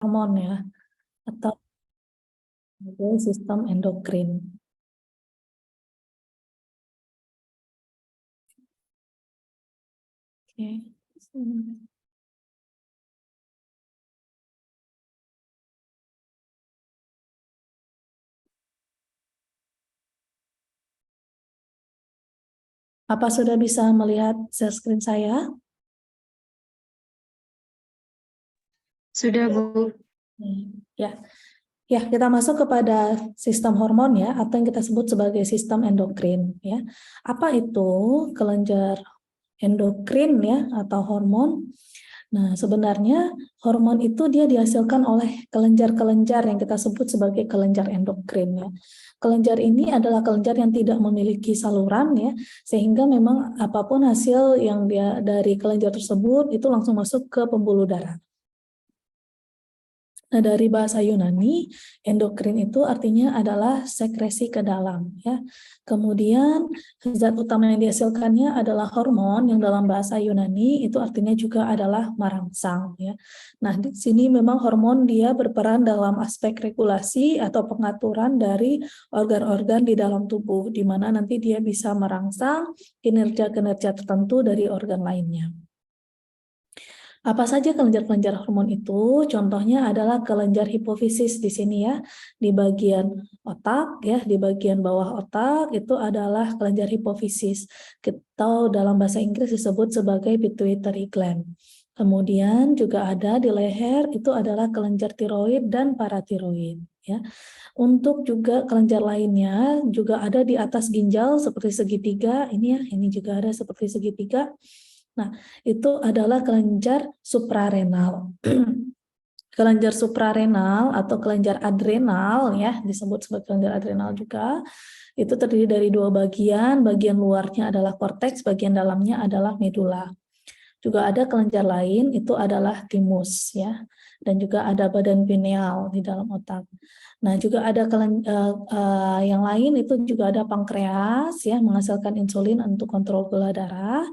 hormon ya, atau sistem endokrin. Oke. Apa sudah bisa melihat share screen saya? Sudah, Bu. Ya. Ya, kita masuk kepada sistem hormon ya, atau yang kita sebut sebagai sistem endokrin ya. Apa itu kelenjar endokrin ya atau hormon? Nah, sebenarnya hormon itu dia dihasilkan oleh kelenjar-kelenjar yang kita sebut sebagai kelenjar endokrin ya. Kelenjar ini adalah kelenjar yang tidak memiliki saluran ya, sehingga memang apapun hasil yang dia dari kelenjar tersebut itu langsung masuk ke pembuluh darah. Nah, dari bahasa Yunani, endokrin itu artinya adalah sekresi ke dalam, ya. Kemudian zat utama yang dihasilkannya adalah hormon yang dalam bahasa Yunani itu artinya juga adalah merangsang, ya. Nah, di sini memang hormon dia berperan dalam aspek regulasi atau pengaturan dari organ-organ di dalam tubuh, di mana nanti dia bisa merangsang kinerja-kinerja tertentu dari organ lainnya. Apa saja kelenjar-kelenjar hormon itu? Contohnya adalah kelenjar hipofisis di sini ya, di bagian otak ya, di bagian bawah otak itu adalah kelenjar hipofisis. Atau dalam bahasa Inggris disebut sebagai pituitary gland. Kemudian juga ada di leher itu adalah kelenjar tiroid dan paratiroid ya. Untuk juga kelenjar lainnya juga ada di atas ginjal seperti segitiga ini ya, ini juga ada seperti segitiga. Nah, itu adalah kelenjar suprarenal. Kelenjar suprarenal atau kelenjar adrenal ya, disebut sebagai kelenjar adrenal juga. Itu terdiri dari dua bagian luarnya adalah korteks, bagian dalamnya adalah medula. Juga ada kelenjar lain itu adalah timus ya, dan juga ada badan pineal di dalam otak. Nah, juga ada yang lain itu juga ada pankreas ya, menghasilkan insulin untuk kontrol gula darah.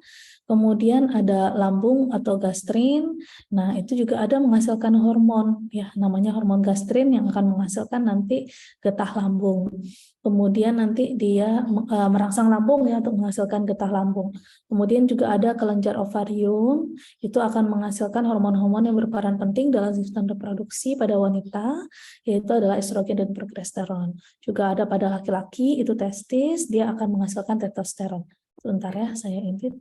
Kemudian ada lambung atau gastrin. Nah, itu juga ada menghasilkan hormon ya, namanya hormon gastrin yang akan menghasilkan nanti getah lambung. Kemudian nanti dia merangsang lambung ya untuk menghasilkan getah lambung. Kemudian juga ada kelenjar ovarium, itu akan menghasilkan hormon-hormon yang berperan penting dalam sistem reproduksi pada wanita, yaitu adalah estrogen dan progesteron. Juga ada pada laki-laki, itu testis, dia akan menghasilkan testosteron. Sebentar ya, saya edit.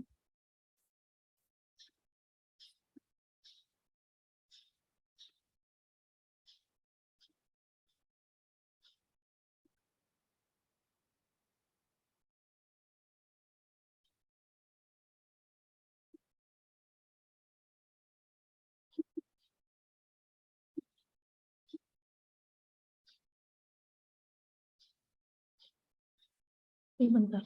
Bentar.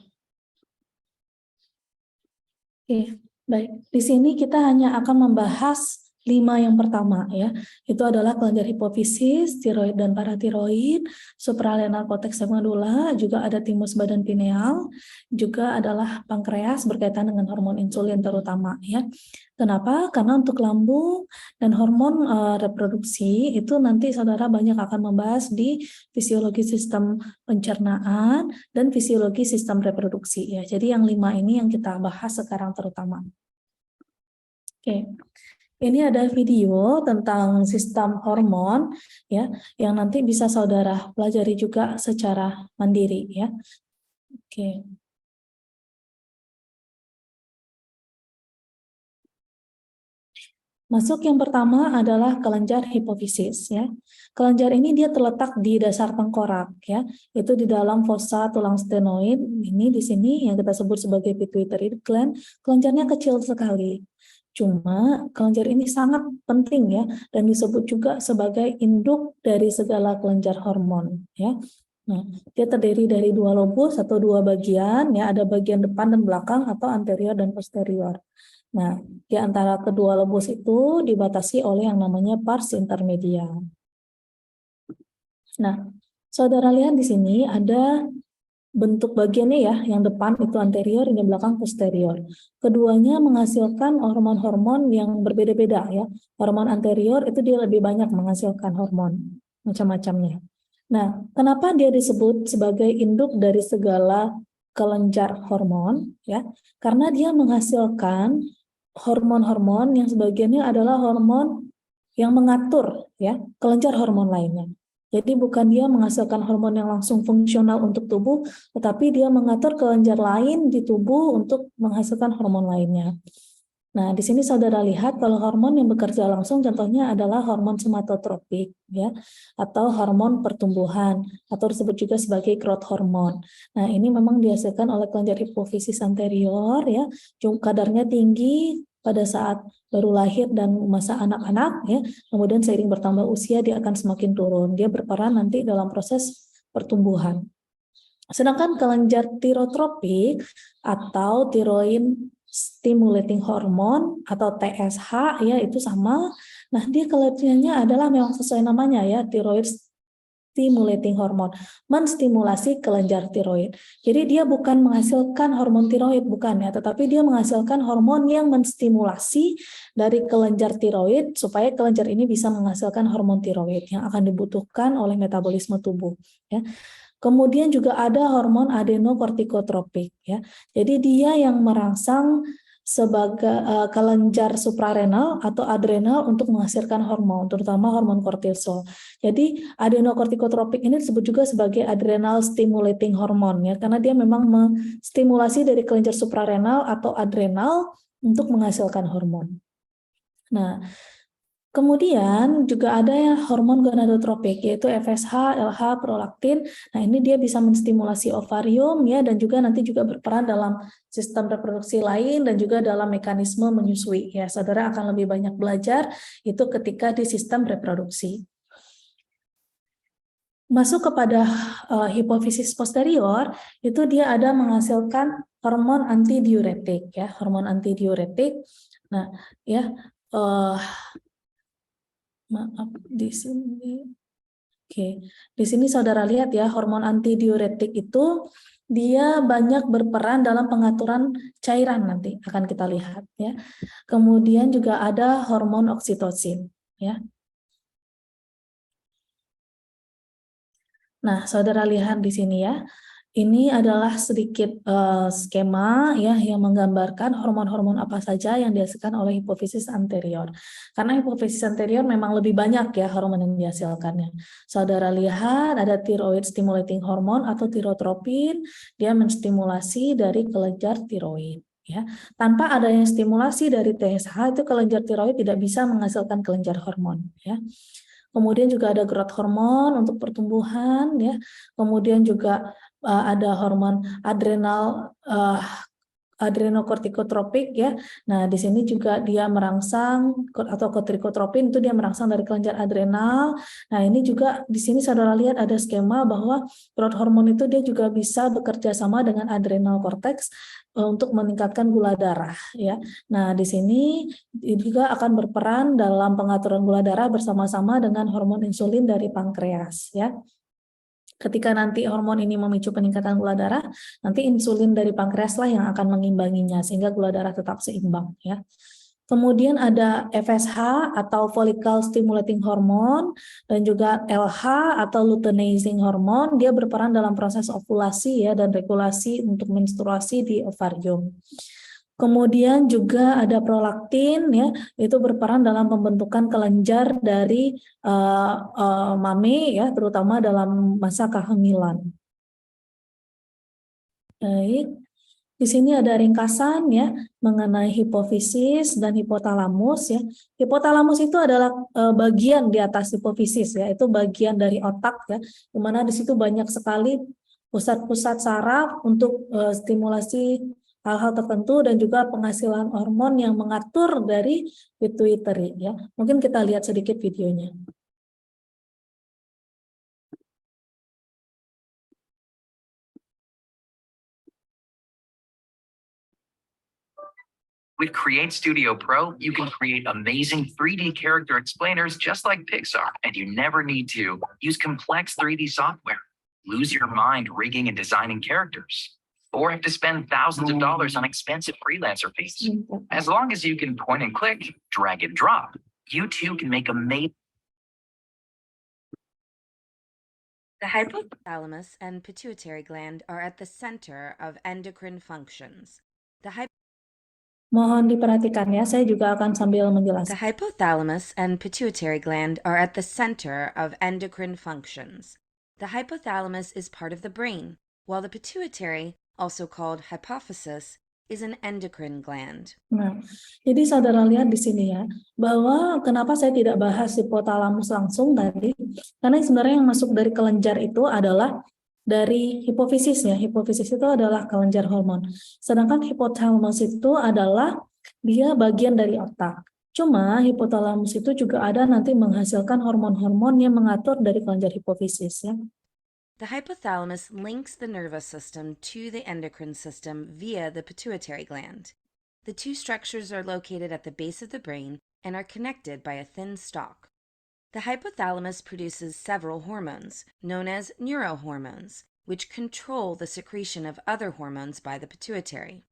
Oke, baik. Di sini kita hanya akan membahas 5 yang pertama ya. Itu adalah kelenjar hipofisis, tiroid dan paratiroid, suprarenal cortex dan medula, juga ada timus badan pineal, juga adalah pankreas berkaitan dengan hormon insulin terutama ya. Kenapa? Karena untuk lambung dan hormon reproduksi itu nanti saudara banyak akan membahas di fisiologi sistem pencernaan dan fisiologi sistem reproduksi ya. Jadi yang 5 ini yang kita bahas sekarang terutama. Oke. Ini ada video tentang sistem hormon ya, yang nanti bisa saudara pelajari juga secara mandiri ya. Oke. Masuk yang pertama adalah kelenjar hipofisis ya. Kelenjar ini dia terletak di dasar tengkorak ya. Itu di dalam fossa tulang stenoid. Ini di sini yang kita sebut sebagai pituitary gland. Kelenjarnya kecil sekali. Cuma kelenjar ini sangat penting ya, dan disebut juga sebagai induk dari segala kelenjar hormon ya. Nah, dia terdiri dari dua lobus atau dua bagian ya, ada bagian depan dan belakang atau anterior dan posterior. Nah, di antara kedua lobus itu dibatasi oleh yang namanya pars intermedia. Nah, saudara lihat di sini ada bentuk bagiannya ya, yang depan itu anterior, yang belakang posterior. Keduanya menghasilkan hormon-hormon yang berbeda-beda ya. Hormon anterior itu dia lebih banyak menghasilkan hormon macam-macamnya. Nah, kenapa dia disebut sebagai induk dari segala kelenjar hormon ya? Karena dia menghasilkan hormon-hormon yang sebagiannya adalah hormon yang mengatur ya kelenjar hormon lainnya. Jadi bukan dia menghasilkan hormon yang langsung fungsional untuk tubuh, tetapi dia mengatur kelenjar lain di tubuh untuk menghasilkan hormon lainnya. Nah, di sini saudara lihat kalau hormon yang bekerja langsung contohnya adalah hormon somatotropik ya, atau hormon pertumbuhan atau disebut juga sebagai growth hormone. Nah, ini memang dihasilkan oleh kelenjar hipofisis anterior ya, kadarnya tinggi pada saat baru lahir dan masa anak-anak ya, kemudian seiring bertambah usia dia akan semakin turun. Dia berperan nanti dalam proses pertumbuhan. Sedangkan kelenjar tirotropik atau thyroid stimulating hormone atau TSH ya itu sama. Nah, dia kelebihannya adalah memang sesuai namanya ya, thyroid stimulating hormone, menstimulasi kelenjar tiroid. Jadi dia bukan menghasilkan hormon tiroid, bukan ya, tetapi dia menghasilkan hormon yang menstimulasi dari kelenjar tiroid supaya kelenjar ini bisa menghasilkan hormon tiroid yang akan dibutuhkan oleh metabolisme tubuh ya. Kemudian juga ada hormon adenokortikotropik ya. Jadi dia yang merangsang sebagai kelenjar suprarenal atau adrenal untuk menghasilkan hormon, terutama hormon kortisol. Jadi adenokortikotropik ini disebut juga sebagai adrenal stimulating hormone ya, karena dia memang menstimulasi dari kelenjar suprarenal atau adrenal untuk menghasilkan hormon. Nah, kemudian juga ada yang hormon gonadotropik yaitu FSH, LH, prolaktin. Nah, ini dia bisa menstimulasi ovarium ya dan juga nanti juga berperan dalam sistem reproduksi lain dan juga dalam mekanisme menyusui ya. Saudara akan lebih banyak belajar itu ketika di sistem reproduksi. Masuk kepada hipofisis posterior, itu dia ada menghasilkan hormon antidiuretik ya, hormon antidiuretik. Nah, ya maaf di sini. Oke, di sini saudara lihat ya, hormon antidiuretik itu dia banyak berperan dalam pengaturan cairan nanti akan kita lihat ya. Kemudian juga ada hormon oksitosin ya. Nah, saudara lihat di sini ya. Ini adalah sedikit skema ya yang menggambarkan hormon-hormon apa saja yang dihasilkan oleh hipofisis anterior. Karena hipofisis anterior memang lebih banyak ya hormon yang dihasilkannya. Saudara lihat ada thyroid stimulating hormone atau tirotropin, dia menstimulasi dari kelenjar tiroid. Ya, tanpa adanya stimulasi dari TSH itu kelenjar tiroid tidak bisa menghasilkan kelenjar hormon. Ya. Kemudian juga ada growth hormone untuk pertumbuhan, ya. Kemudian juga ada hormon adrenokortikotropik ya. Nah, di sini juga dia merangsang atau kortikotropin itu dia merangsang dari kelenjar adrenal. Nah, ini juga di sini saudara lihat ada skema bahwa growth hormone itu dia juga bisa bekerja sama dengan adrenal cortex untuk meningkatkan gula darah ya. Nah, di sini juga akan berperan dalam pengaturan gula darah bersama-sama dengan hormon insulin dari pankreas ya. Ketika nanti hormon ini memicu peningkatan gula darah, nanti insulin dari pankreas lah yang akan mengimbanginya sehingga gula darah tetap seimbang ya. Kemudian ada FSH atau follicle stimulating hormone dan juga LH atau luteinizing hormone, dia berperan dalam proses ovulasi ya dan regulasi untuk menstruasi di ovarium. Kemudian juga ada prolaktin ya, itu berperan dalam pembentukan kelenjar dari mame ya, terutama dalam masa kehamilan. Baik, di sini ada ringkasan ya mengenai hipofisis dan hipotalamus ya. Hipotalamus itu adalah bagian di atas hipofisis ya, itu bagian dari otak ya, di mana di situ banyak sekali pusat-pusat saraf untuk stimulasi hal-hal tertentu dan juga penghasilan hormon yang mengatur dari pituitary ya. Mungkin kita lihat sedikit videonya. With Create Studio Pro, you can create amazing 3D character explainers just like Pixar, and you never need to use complex 3D software. lose your mind rigging and designing characters, or have to spend thousands of dollars on expensive freelancer fees. As long as you can point and click, drag and drop, you too can make amazing. The hypothalamus and pituitary gland are at the center of endocrine functions. Mohon diperhatikan ya, saya juga akan sambil menjelaskan. The hypothalamus and pituitary gland are at the center of endocrine functions. The hypothalamus is part of the brain, while the pituitary, also called hypophysis, is an endocrine gland. Nah, jadi saudara lihat di sini ya, bahwa kenapa saya tidak bahas hipotalamus langsung tadi, karena sebenarnya yang masuk dari kelenjar itu adalah dari hipofisisnya. Hipofisis itu adalah kelenjar hormon. Sedangkan hipotalamus itu adalah dia bagian dari otak. Cuma hipotalamus itu juga ada nanti menghasilkan hormon-hormon yang mengatur dari kelenjar hipofisis ya. The hypothalamus links the nervous system to the endocrine system via the pituitary gland. The two structures are located at the base of the brain and are connected by a thin stalk. The hypothalamus produces several hormones, known as neurohormones, which control the secretion of other hormones by the pituitary.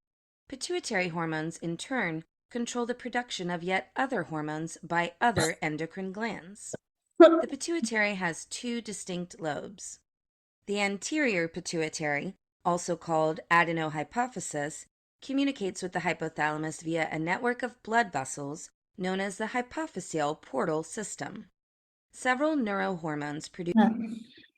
Pituitary hormones, in turn, control the production of yet other hormones by other endocrine glands. The pituitary has two distinct lobes. The anterior pituitary, also called adenohypophysis, communicates with the hypothalamus via a network of blood vessels known as the hypophyseal portal system. Several neurohormones produce. Nah,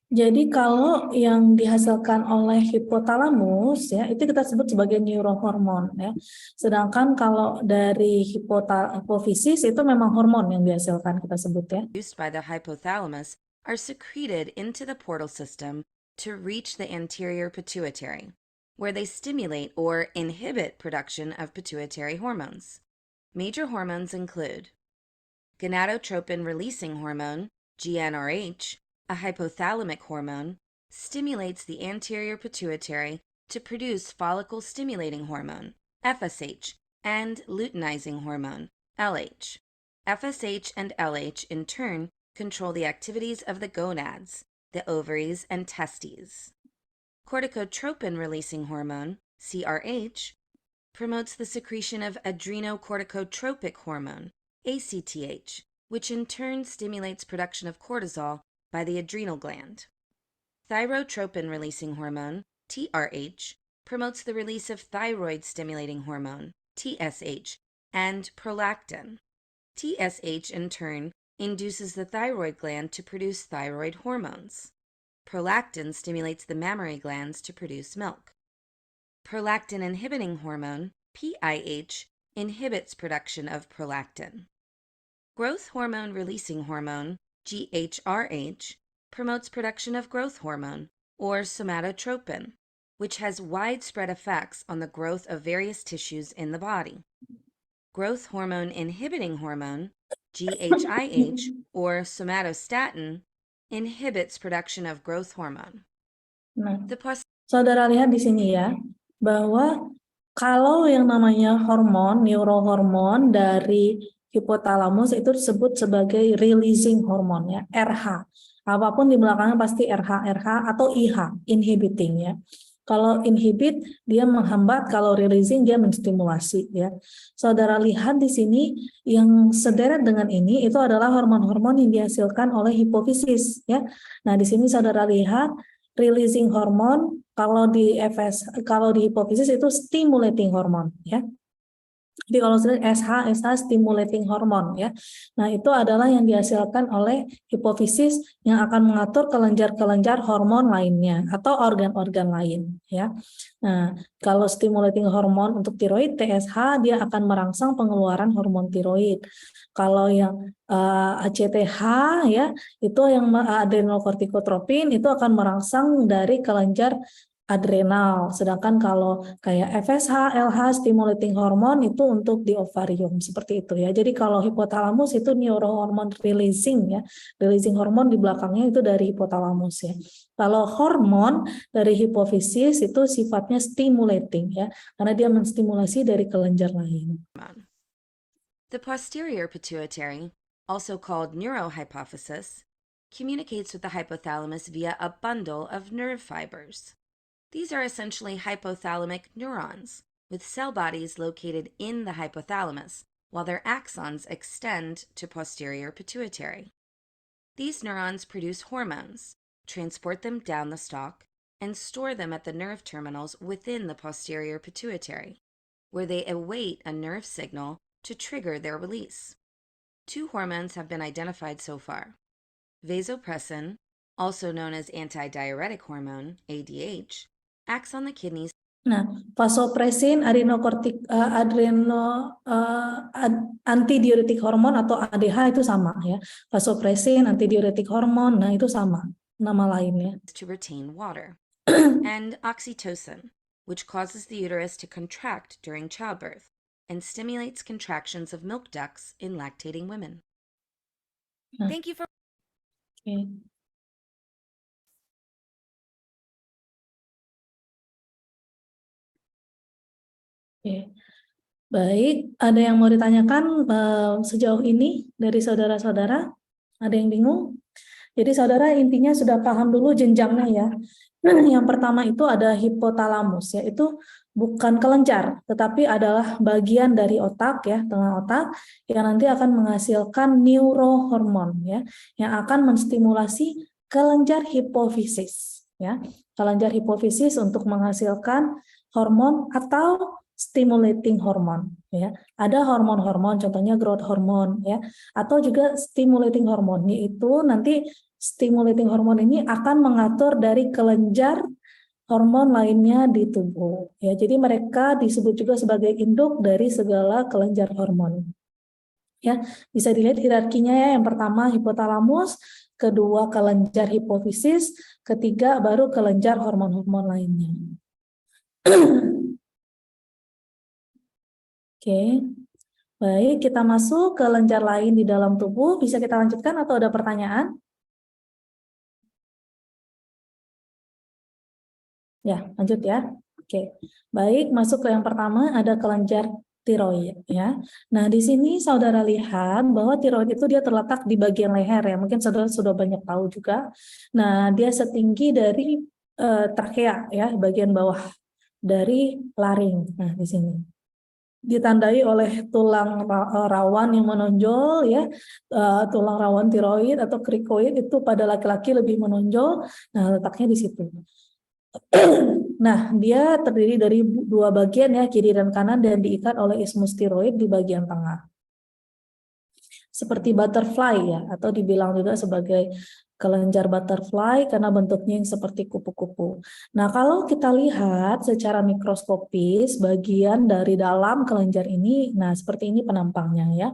jadi kalau yang dihasilkan oleh hipotalamus ya itu kita sebut sebagai neurohormon ya. Sedangkan kalau dari hipofisis itu memang hormon yang dihasilkan kita sebut ya. Produced by the hypothalamus are secreted into the portal system to reach the anterior pituitary, where they stimulate or inhibit production of pituitary hormones. Major hormones include gonadotropin-releasing hormone, GnRH, a hypothalamic hormone, stimulates the anterior pituitary to produce follicle-stimulating hormone, FSH, and luteinizing hormone, LH. FSH and LH, in turn, control the activities of the gonads, the ovaries, and testes. Corticotropin-releasing hormone, CRH, promotes the secretion of adrenocorticotropic hormone, ACTH, which in turn stimulates production of cortisol by the adrenal gland. Thyrotropin-releasing hormone, TRH, promotes the release of thyroid-stimulating hormone, TSH, and prolactin. TSH, in turn, induces the thyroid gland to produce thyroid hormones. Prolactin stimulates the mammary glands to produce milk. Prolactin-inhibiting hormone, PIH, inhibits production of prolactin. Growth hormone-releasing hormone, GHRH, promotes production of growth hormone, or somatotropin, which has widespread effects on the growth of various tissues in the body. Growth hormone-inhibiting hormone, GHIH, or somatostatin, inhibits production of growth hormone. Nah, saudara lihat di sini ya, bahwa kalau yang namanya hormon, neurohormon dari hipotalamus itu disebut sebagai releasing hormon ya, RH. Apapun di belakangnya pasti RH, RH atau IH, inhibiting ya. Kalau inhibit dia menghambat, kalau releasing dia menstimulasi ya. Saudara lihat di sini yang sederet dengan ini itu adalah hormon-hormon yang dihasilkan oleh hipofisis ya. Nah, di sini saudara lihat releasing hormon kalau di hipofisis itu stimulating hormon ya. Jadi kalau SH stimulating hormon ya. Nah, itu adalah yang dihasilkan oleh hipofisis yang akan mengatur kelenjar-kelenjar hormon lainnya atau organ-organ lain ya. Nah, kalau stimulating hormon untuk tiroid TSH dia akan merangsang pengeluaran hormon tiroid. Kalau yang ACTH ya, itu yang adrenocorticotropin itu akan merangsang dari kelenjar adrenal, sedangkan kalau kayak FSH, LH, stimulating hormon itu untuk di ovarium, seperti itu ya. Jadi kalau hipotalamus itu neurohormon releasing ya, releasing hormon di belakangnya itu dari hipotalamus ya. Kalau hormon dari hipofisis itu sifatnya stimulating ya, karena dia menstimulasi dari kelenjar lain. The posterior pituitary, also called neurohypophysis, communicates with the hypothalamus via a bundle of nerve fibers. These are essentially hypothalamic neurons, with cell bodies located in the hypothalamus, while their axons extend to posterior pituitary. These neurons produce hormones, transport them down the stalk, and store them at the nerve terminals within the posterior pituitary, where they await a nerve signal to trigger their release. 2 hormones have been identified so far. Vasopressin, also known as antidiuretic hormone, ADH, acts on the kidneys. Nah, vasopressin, antidiuretik hormon atau ADH itu sama ya. Vasopressin, antidiuretik hormon, nah itu sama nama lainnya. To retain water. And oxytocin, which causes the uterus to contract during childbirth and stimulates contractions of milk ducts in lactating women. Nah. Thank you for... Okay. Oke. Baik, ada yang mau ditanyakan sejauh ini dari saudara-saudara? Ada yang bingung? Jadi saudara intinya sudah paham dulu jenjangnya ya. Yang pertama itu ada hipotalamus, yaitu bukan kelenjar, tetapi adalah bagian dari otak ya, tengah otak yang nanti akan menghasilkan neurohormon ya, yang akan menstimulasi kelenjar hipofisis ya. Kelenjar hipofisis untuk menghasilkan hormon atau stimulating hormon ya. Ada hormon-hormon contohnya growth hormone ya, atau juga stimulating hormon, yaitu nanti stimulating hormon ini akan mengatur dari kelenjar hormon lainnya di tubuh ya. Jadi mereka disebut juga sebagai induk dari segala kelenjar hormon. Ya, bisa dilihat hierarkinya ya. Yang pertama hipotalamus, kedua kelenjar hipofisis, ketiga baru kelenjar hormon-hormon lainnya. Oke, baik, kita masuk ke kelenjar lain di dalam tubuh. Bisa kita lanjutkan atau ada pertanyaan? Ya, lanjut ya. Oke, baik, masuk ke yang pertama, ada kelenjar tiroid ya. Nah, di sini saudara lihat bahwa tiroid itu dia terletak di bagian leher ya. Mungkin saudara sudah banyak tahu juga. Nah, dia setinggi dari trakea ya, bagian bawah dari laring. Nah, di sini ditandai oleh tulang rawan yang menonjol ya, tulang rawan tiroid atau krikoid itu pada laki-laki lebih menonjol. Nah, letaknya di situ. Nah, dia terdiri dari 2 bagian ya, kiri dan kanan, dan diikat oleh isthmus tiroid di bagian tengah. Seperti butterfly ya, atau dibilang juga sebagai kelenjar butterfly karena bentuknya yang seperti kupu-kupu. Nah, kalau kita lihat secara mikroskopis bagian dari dalam kelenjar ini, nah seperti ini penampangnya ya.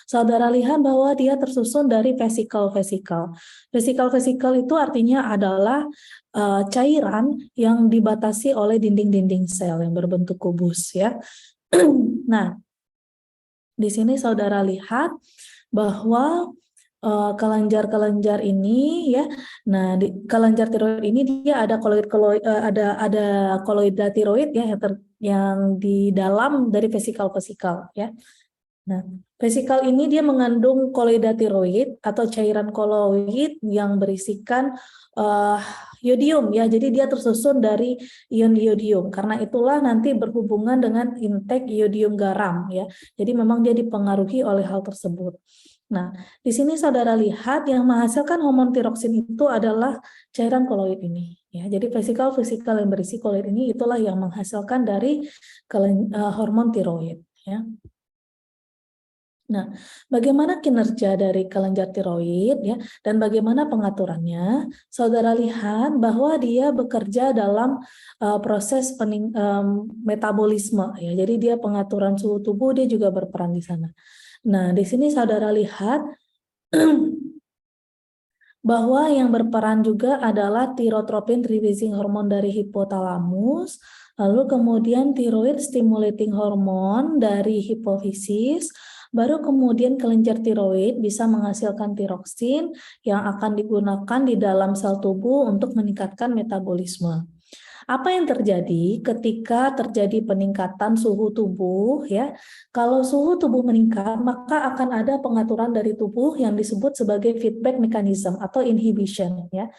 Saudara lihat bahwa dia tersusun dari vesikel-vesikel. Vesikel-vesikel itu artinya adalah cairan yang dibatasi oleh dinding-dinding sel yang berbentuk kubus ya. Nah, di sini saudara lihat bahwa kelenjar-kelenjar ini ya, nah di kelenjar tiroid ini dia ada koloida tiroid ya yang di dalam dari vesikel-vesikel ya. Nah, vesikel ini dia mengandung koloida tiroid atau cairan koloid yang berisikan yodium ya. Jadi dia tersusun dari ion yodium. Karena itulah nanti berhubungan dengan intake yodium garam ya. Jadi memang dia dipengaruhi oleh hal tersebut. Nah, di sini saudara lihat yang menghasilkan hormon tiroksin itu adalah cairan koloid ini. Ya, jadi vesikel-vesikel yang berisi koloid ini itulah yang menghasilkan dari hormon tiroid. Ya. Nah, bagaimana kinerja dari kelenjar tiroid ya, dan bagaimana pengaturannya? Saudara lihat bahwa dia bekerja dalam proses metabolisme ya. Jadi dia pengaturan suhu tubuh dia juga berperan di sana. Nah, di sini saudara lihat bahwa yang berperan juga adalah tirotropin releasing hormon dari hipotalamus, lalu kemudian thyroid stimulating hormon dari hipofisis, baru kemudian kelenjar tiroid bisa menghasilkan tiroksin yang akan digunakan di dalam sel tubuh untuk meningkatkan metabolisme. Apa yang terjadi ketika terjadi peningkatan suhu tubuh ya? Kalau suhu tubuh meningkat, maka akan ada pengaturan dari tubuh yang disebut sebagai feedback mechanism atau inhibition ya.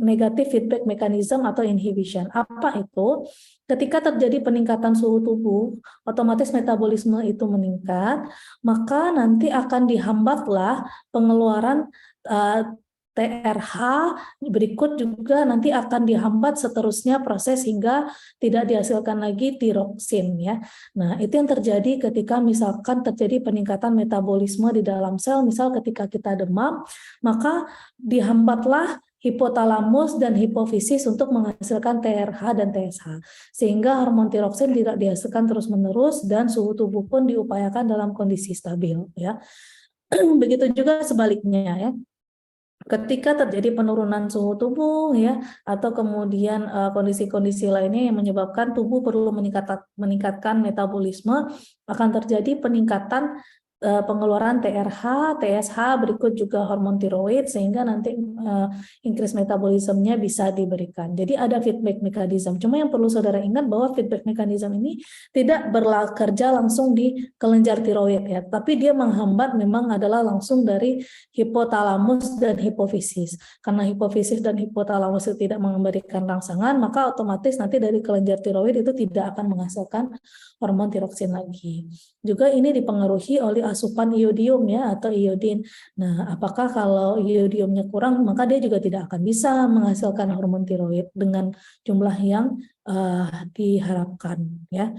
Negatif feedback mechanism atau inhibition. Apa itu? Ketika terjadi peningkatan suhu tubuh, otomatis metabolisme itu meningkat, maka nanti akan dihambatlah pengeluaran TRH, berikut juga nanti akan dihambat seterusnya proses hingga tidak dihasilkan lagi tiroksin ya. Nah, itu yang terjadi ketika misalkan terjadi peningkatan metabolisme di dalam sel, misal ketika kita demam, maka dihambatlah hipotalamus dan hipofisis untuk menghasilkan TRH dan TSH. Sehingga hormon tiroksin tidak dihasilkan terus-menerus dan suhu tubuh pun diupayakan dalam kondisi stabil ya. Begitu juga sebaliknya ya. Ketika terjadi penurunan suhu tubuh ya atau kemudian kondisi-kondisi lainnya yang menyebabkan tubuh perlu meningkatkan metabolisme, akan terjadi peningkatan pengeluaran TRH, TSH, berikut juga hormon tiroid sehingga nanti increase metabolismenya bisa diberikan. Jadi ada feedback mechanism. Cuma yang perlu saudara ingat bahwa feedback mechanism ini tidak bekerja langsung di kelenjar tiroid ya, tapi dia menghambat memang adalah langsung dari hipotalamus dan hipofisis. Karena hipofisis dan hipotalamus itu tidak memberikan rangsangan, maka otomatis nanti dari kelenjar tiroid itu tidak akan menghasilkan hormon tiroksin lagi. Juga ini dipengaruhi oleh asupan iodium ya atau iodin. Nah, apakah kalau iodiumnya kurang maka dia juga tidak akan bisa menghasilkan hormon tiroid dengan jumlah yang diharapkan ya.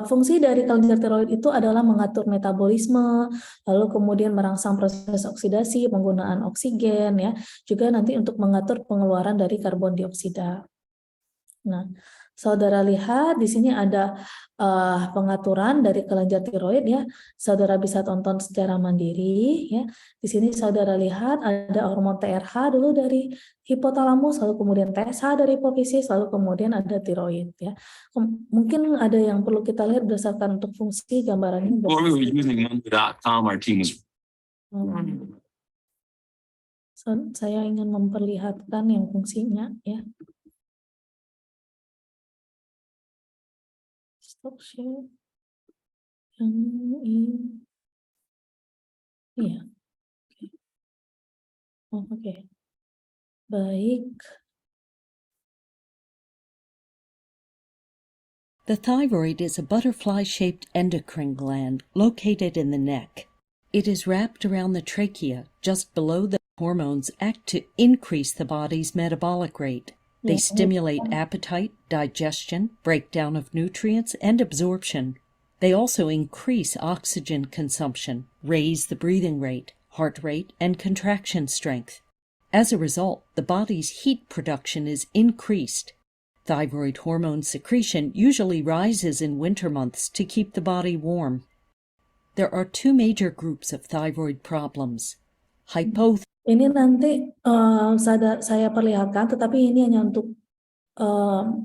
Fungsi dari kelenjar tiroid itu adalah mengatur metabolisme, lalu kemudian merangsang proses oksidasi, penggunaan oksigen ya, juga nanti untuk mengatur pengeluaran dari karbon dioksida. Nah, saudara lihat di sini ada pengaturan dari kelenjar tiroid ya. Saudara bisa tonton secara mandiri ya. Di sini saudara lihat ada hormon TRH dulu dari hipotalamus, lalu kemudian TSH dari hipofisis, lalu kemudian ada tiroid ya. Mungkin ada yang perlu kita lihat berdasarkan untuk fungsi gambarannya. Before we were using Monday.com, our team was Saya ingin memperlihatkan yang fungsinya ya. Stop share. Yang ini. Iya. Oke. Baik. The thyroid is a butterfly-shaped endocrine gland located in the neck. It is wrapped around the trachea, just below the hormones act to increase the body's metabolic rate. They stimulate appetite, digestion, breakdown of nutrients, and absorption. They also increase oxygen consumption, raise the breathing rate, heart rate, and contraction strength. As a result, the body's heat production is increased. Thyroid hormone secretion usually rises in winter months to keep the body warm. There are two major groups of thyroid problems. Ini nanti saya perlihatkan, tetapi ini hanya untuk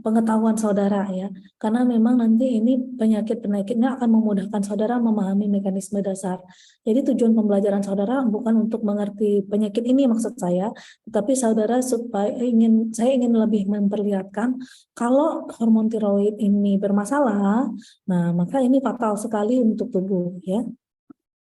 pengetahuan saudara ya, karena memang nanti ini penyakit-penyakitnya akan memudahkan saudara memahami mekanisme dasar. Jadi tujuan pembelajaran saudara bukan untuk mengerti penyakit ini maksud saya, tetapi saudara saya ingin lebih memperlihatkan kalau hormon tiroid ini bermasalah, nah maka ini fatal sekali untuk tubuh ya.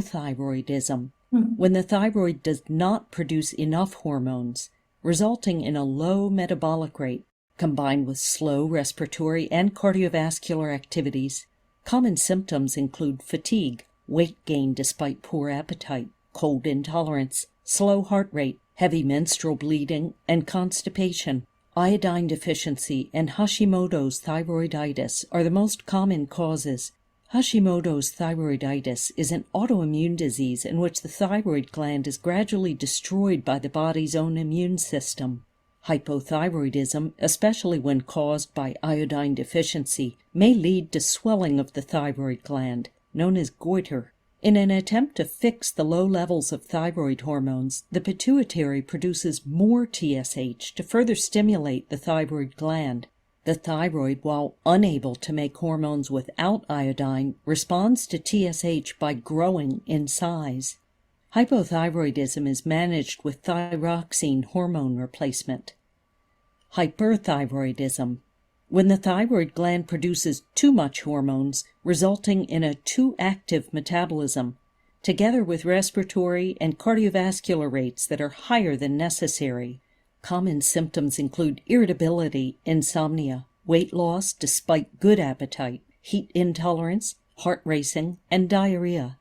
Thyroidism. When the thyroid does not produce enough hormones, resulting in a low metabolic rate, combined with slow respiratory and cardiovascular activities. Common symptoms include fatigue, weight gain despite poor appetite, cold intolerance, slow heart rate, heavy menstrual bleeding, and constipation. Iodine deficiency and Hashimoto's thyroiditis are the most common causes. Hashimoto's thyroiditis is an autoimmune disease in which the thyroid gland is gradually destroyed by the body's own immune system. Hypothyroidism, especially when caused by iodine deficiency, may lead to swelling of the thyroid gland, known as goiter. In an attempt to fix the low levels of thyroid hormones, the pituitary produces more TSH to further stimulate the thyroid gland. The thyroid, while unable to make hormones without iodine, responds to TSH by growing in size. Hypothyroidism is managed with thyroxine hormone replacement. hyperthyroidism, when the thyroid gland produces too much hormones, resulting in a too active metabolism, together with respiratory and cardiovascular rates that are higher than necessary. Common symptoms include irritability, insomnia, weight loss despite good appetite, heat intolerance, heart racing, and diarrhea.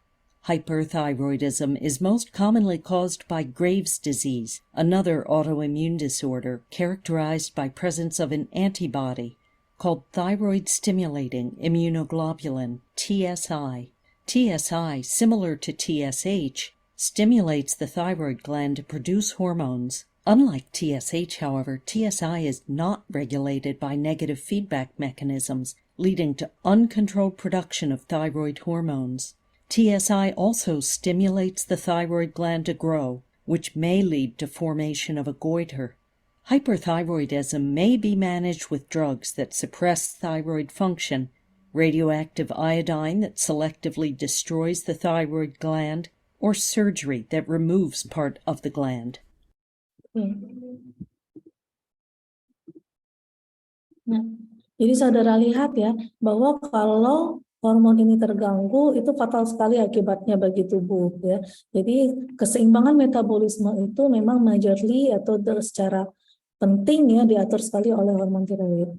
Hyperthyroidism is most commonly caused by Graves' disease, another autoimmune disorder characterized by presence of an antibody called thyroid-stimulating immunoglobulin, TSI. TSI, similar to TSH, stimulates the thyroid gland to produce hormones. Unlike TSH, however, TSI is not regulated by negative feedback mechanisms, leading to uncontrolled production of thyroid hormones. TSI also stimulates the thyroid gland to grow, which may lead to formation of a goiter. Hyperthyroidism may be managed with drugs that suppress thyroid function, radioactive iodine that selectively destroys the thyroid gland, or surgery that removes part of the gland. Nah, jadi saudara lihat ya, bahwa kalau hormon ini terganggu, itu fatal sekali akibatnya bagi tubuh ya. Jadi keseimbangan metabolisme itu memang majorly atau secara penting ya diatur sekali oleh hormon tiroid.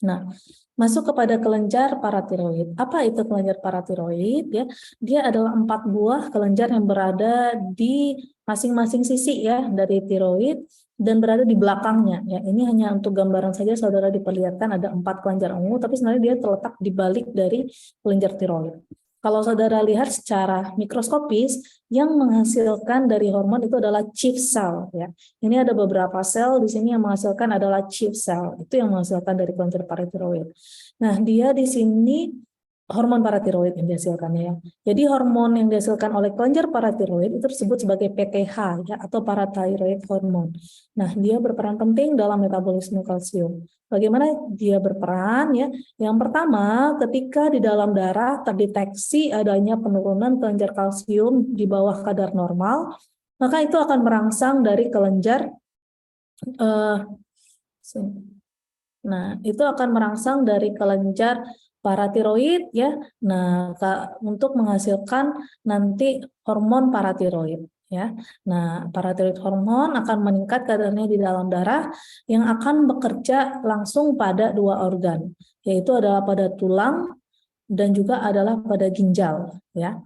Nah, masuk kepada kelenjar paratiroid. Apa itu kelenjar paratiroid? Ya, dia adalah 4 buah kelenjar yang berada di masing-masing sisi ya dari tiroid dan berada di belakangnya. Ya, ini hanya untuk gambaran saja saudara diperlihatkan ada 4 kelenjar ungu, tapi sebenarnya dia terletak di balik dari kelenjar tiroid. Kalau saudara lihat secara mikroskopis, yang menghasilkan dari hormon itu adalah chief cell. Ya. Ini ada beberapa sel di sini yang menghasilkan adalah chief cell. Itu yang menghasilkan dari kelenjar paratiroid. Nah, dia di sini hormon paratiroid yang dihasilkannya ya. Jadi hormon yang dihasilkan oleh kelenjar paratiroid itu disebut sebagai PTH ya, atau parathyroid hormone. Nah, dia berperan penting dalam metabolisme kalsium. Bagaimana dia berperan ya? Yang pertama, ketika di dalam darah terdeteksi adanya penurunan kelenjar kalsium di bawah kadar normal, maka itu akan merangsang dari kelenjar itu akan merangsang dari kelenjar paratiroid ya. Nah, untuk menghasilkan nanti hormon paratiroid ya. Nah, paratiroid hormon akan meningkat kadarnya di dalam darah yang akan bekerja langsung pada 2 organ, yaitu adalah pada tulang dan juga adalah pada ginjal ya.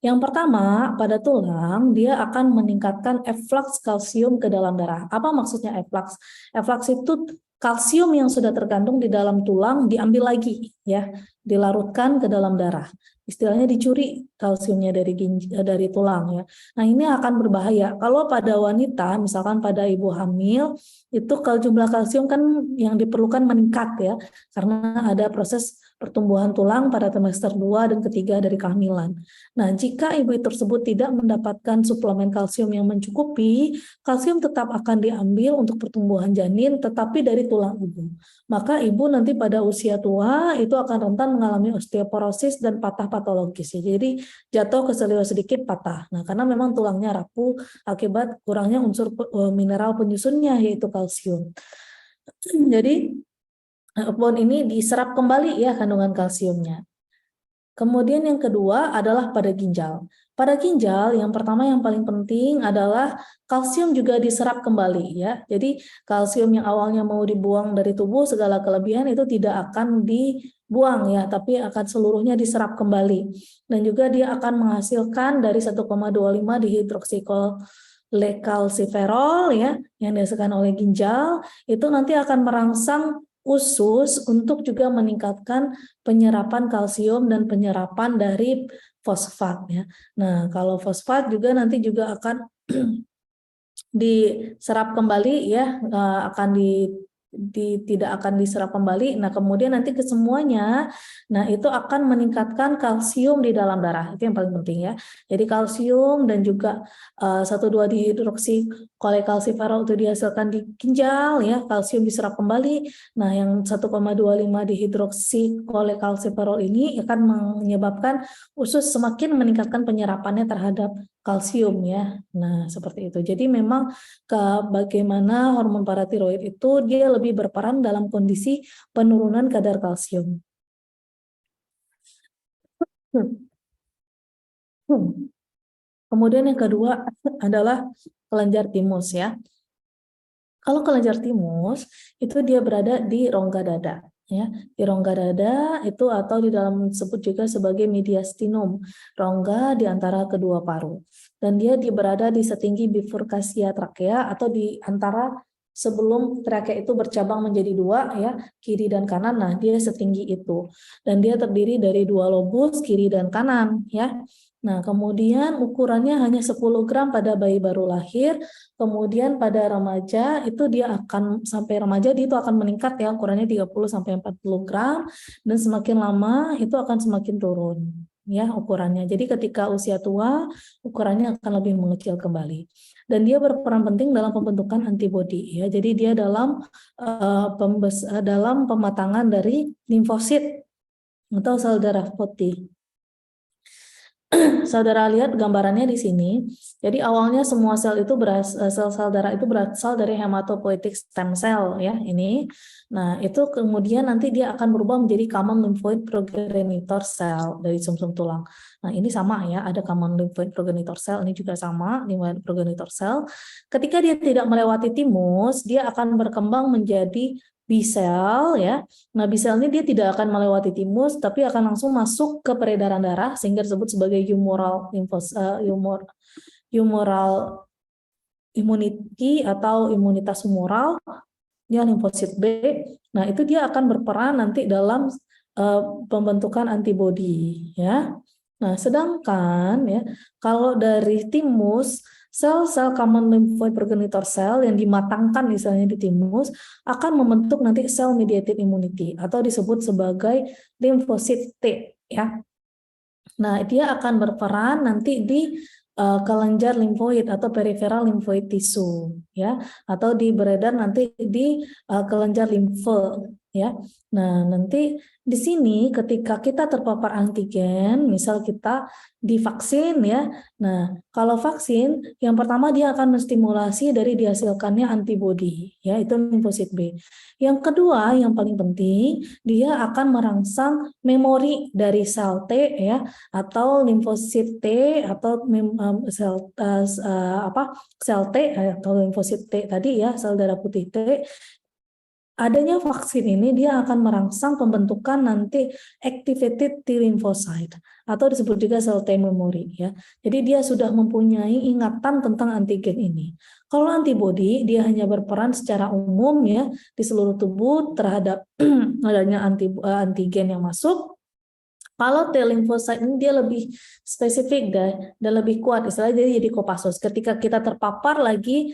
Yang pertama, pada tulang dia akan meningkatkan efflux kalsium ke dalam darah. Apa maksudnya efflux? Efflux itu kalsium yang sudah terkandung di dalam tulang diambil lagi ya, dilarutkan ke dalam darah. Istilahnya dicuri kalsiumnya dari tulang ya. Nah, ini akan berbahaya. Kalau pada wanita, misalkan pada ibu hamil, itu kalau jumlah kalsium kan yang diperlukan meningkat ya, karena ada proses pertumbuhan tulang pada trimester 2 dan ketiga dari kehamilan. Nah, jika ibu tersebut tidak mendapatkan suplemen kalsium yang mencukupi, kalsium tetap akan diambil untuk pertumbuhan janin, tetapi dari tulang ibu. Maka ibu nanti pada usia tua itu akan rentan mengalami osteoporosis dan patah patologis. Ya. Jadi jatuh ke sedikit patah. Nah, karena memang tulangnya rapuh akibat kurangnya unsur mineral penyusunnya yaitu kalsium. Jadi pohon ini diserap kembali ya kandungan kalsiumnya. Kemudian yang kedua adalah pada ginjal. Pada ginjal yang pertama yang paling penting adalah kalsium juga diserap kembali ya. Jadi kalsium yang awalnya mau dibuang dari tubuh segala kelebihan itu tidak akan dibuang ya, tapi akan seluruhnya diserap kembali. Dan juga dia akan menghasilkan dari 1,25 dihidroksikalsiferol ya yang dihasilkan oleh ginjal itu nanti akan merangsang usus untuk juga meningkatkan penyerapan kalsium dan penyerapan dari fosfat ya. Nah, kalau fosfat juga nanti juga akan diserap kembali ya, tidak akan diserap kembali. Nah, kemudian nanti ke semuanya, nah itu akan meningkatkan kalsium di dalam darah. Itu yang paling penting ya. Jadi kalsium dan juga 1,2 dihidroksikolekalsiferol itu dihasilkan di ginjal ya, kalsium diserap kembali. Nah, yang 1,25 dihidroksikolekalsiferol ini akan menyebabkan usus semakin meningkatkan penyerapannya terhadap kalsium ya. Nah, seperti itu. Jadi memang bagaimana hormon paratiroid itu dia lebih berperan dalam kondisi penurunan kadar kalsium. Kemudian yang kedua adalah kelenjar timus ya. Kalau kelenjar timus itu dia berada di rongga dada ya. Di rongga dada itu atau di dalam disebut juga sebagai mediastinum, rongga di antara kedua paru. Dan dia berada di setinggi bifurkasia trakea atau di antara sebelum trakea itu bercabang menjadi dua ya, kiri dan kanan. Nah, dia setinggi itu. Dan dia terdiri dari dua lobus kiri dan kanan ya. Nah, kemudian ukurannya hanya 10 gram pada bayi baru lahir, kemudian pada remaja itu dia akan sampai remaja dia itu akan meningkat ya, ukurannya 30 sampai 40 gram dan semakin lama itu akan semakin turun ya ukurannya. Jadi ketika usia tua ukurannya akan lebih mengecil kembali. Dan dia berperan penting dalam pembentukan antibodi ya. Jadi dia dalam dalam pematangan dari limfosit atau sel darah putih. Saudara lihat gambarannya di sini. Jadi awalnya semua sel itu sel-sel darah itu berasal dari hematopoietic stem cell ya ini. Nah, itu kemudian nanti dia akan berubah menjadi common lymphoid progenitor cell dari sumsum tulang. Nah, ini sama ya, ada common lymphoid progenitor cell, ini juga sama lymphoid progenitor cell. Ketika dia tidak melewati timus, dia akan berkembang menjadi B-cell ya. Nah, B-cell ini dia tidak akan melewati timus tapi akan langsung masuk ke peredaran darah sehingga disebut sebagai humoral immunity atau imunitas humoral ya, limfosit B. Nah, itu dia akan berperan nanti dalam pembentukan antibodi ya. Nah, sedangkan ya kalau dari timus sel-sel common lymphoid progenitor cell yang dimatangkan misalnya di timus akan membentuk nanti cell mediated immunity atau disebut sebagai limfosit T ya. Nah, dia akan berperan nanti di kelenjar limfoid atau peripheral lymphoid tissue ya atau beredar nanti di kelenjar limfe ya. Nah, nanti di sini ketika kita terpapar antigen, misal kita divaksin ya. Nah, kalau vaksin yang pertama dia akan menstimulasi dari dihasilkannya antibodi ya, itu limfosit B. Yang kedua, yang paling penting, dia akan merangsang memori dari sel T ya atau limfosit T atau sel T atau limfosit T tadi ya, sel darah putih T. Adanya vaksin ini dia akan merangsang pembentukan nanti activated T lymphocyte atau disebut juga sel T memory ya. Jadi dia sudah mempunyai ingatan tentang antigen ini. Kalau antibodi dia hanya berperan secara umum ya di seluruh tubuh terhadap adanya antigen yang masuk. Kalau T lymphocyte ini dia lebih spesifik dan lebih kuat, istilahnya jadi Kopassus. Ketika kita terpapar lagi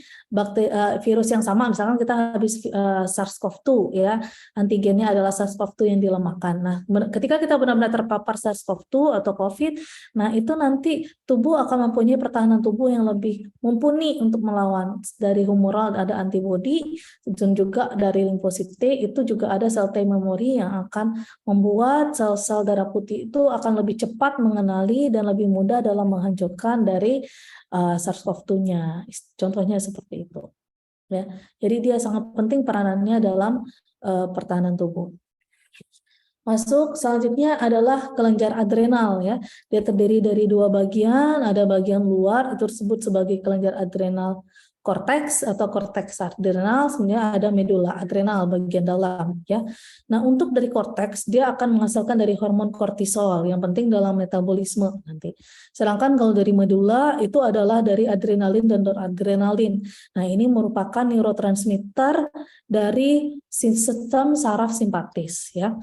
virus yang sama, misalkan kita habis SARS-CoV-2 ya, antigennya adalah SARS-CoV-2 yang dilemahkan. Nah, ketika kita benar-benar terpapar SARS-CoV-2 atau COVID, nah itu nanti tubuh akan mempunyai pertahanan tubuh yang lebih mumpuni untuk melawan. Dari humoral ada antibodi dan juga dari limfosit T itu juga ada sel T memory yang akan membuat sel-sel darah putih itu akan lebih cepat mengenali dan lebih mudah dalam menghancurkan dari SARS-CoV-2-nya. Contohnya seperti itu. Ya. Jadi dia sangat penting peranannya dalam pertahanan tubuh. Masuk selanjutnya adalah kelenjar adrenal ya. Dia terdiri dari dua bagian, ada bagian luar itu disebut sebagai kelenjar adrenal korteks atau korteks adrenal, sebenarnya ada medula adrenal bagian dalam ya. Nah, untuk dari korteks dia akan menghasilkan dari hormon kortisol yang penting dalam metabolisme nanti. Sedangkan kalau dari medula itu adalah dari adrenalin dan noradrenalin. Nah, ini merupakan neurotransmitter dari sistem saraf simpatis ya.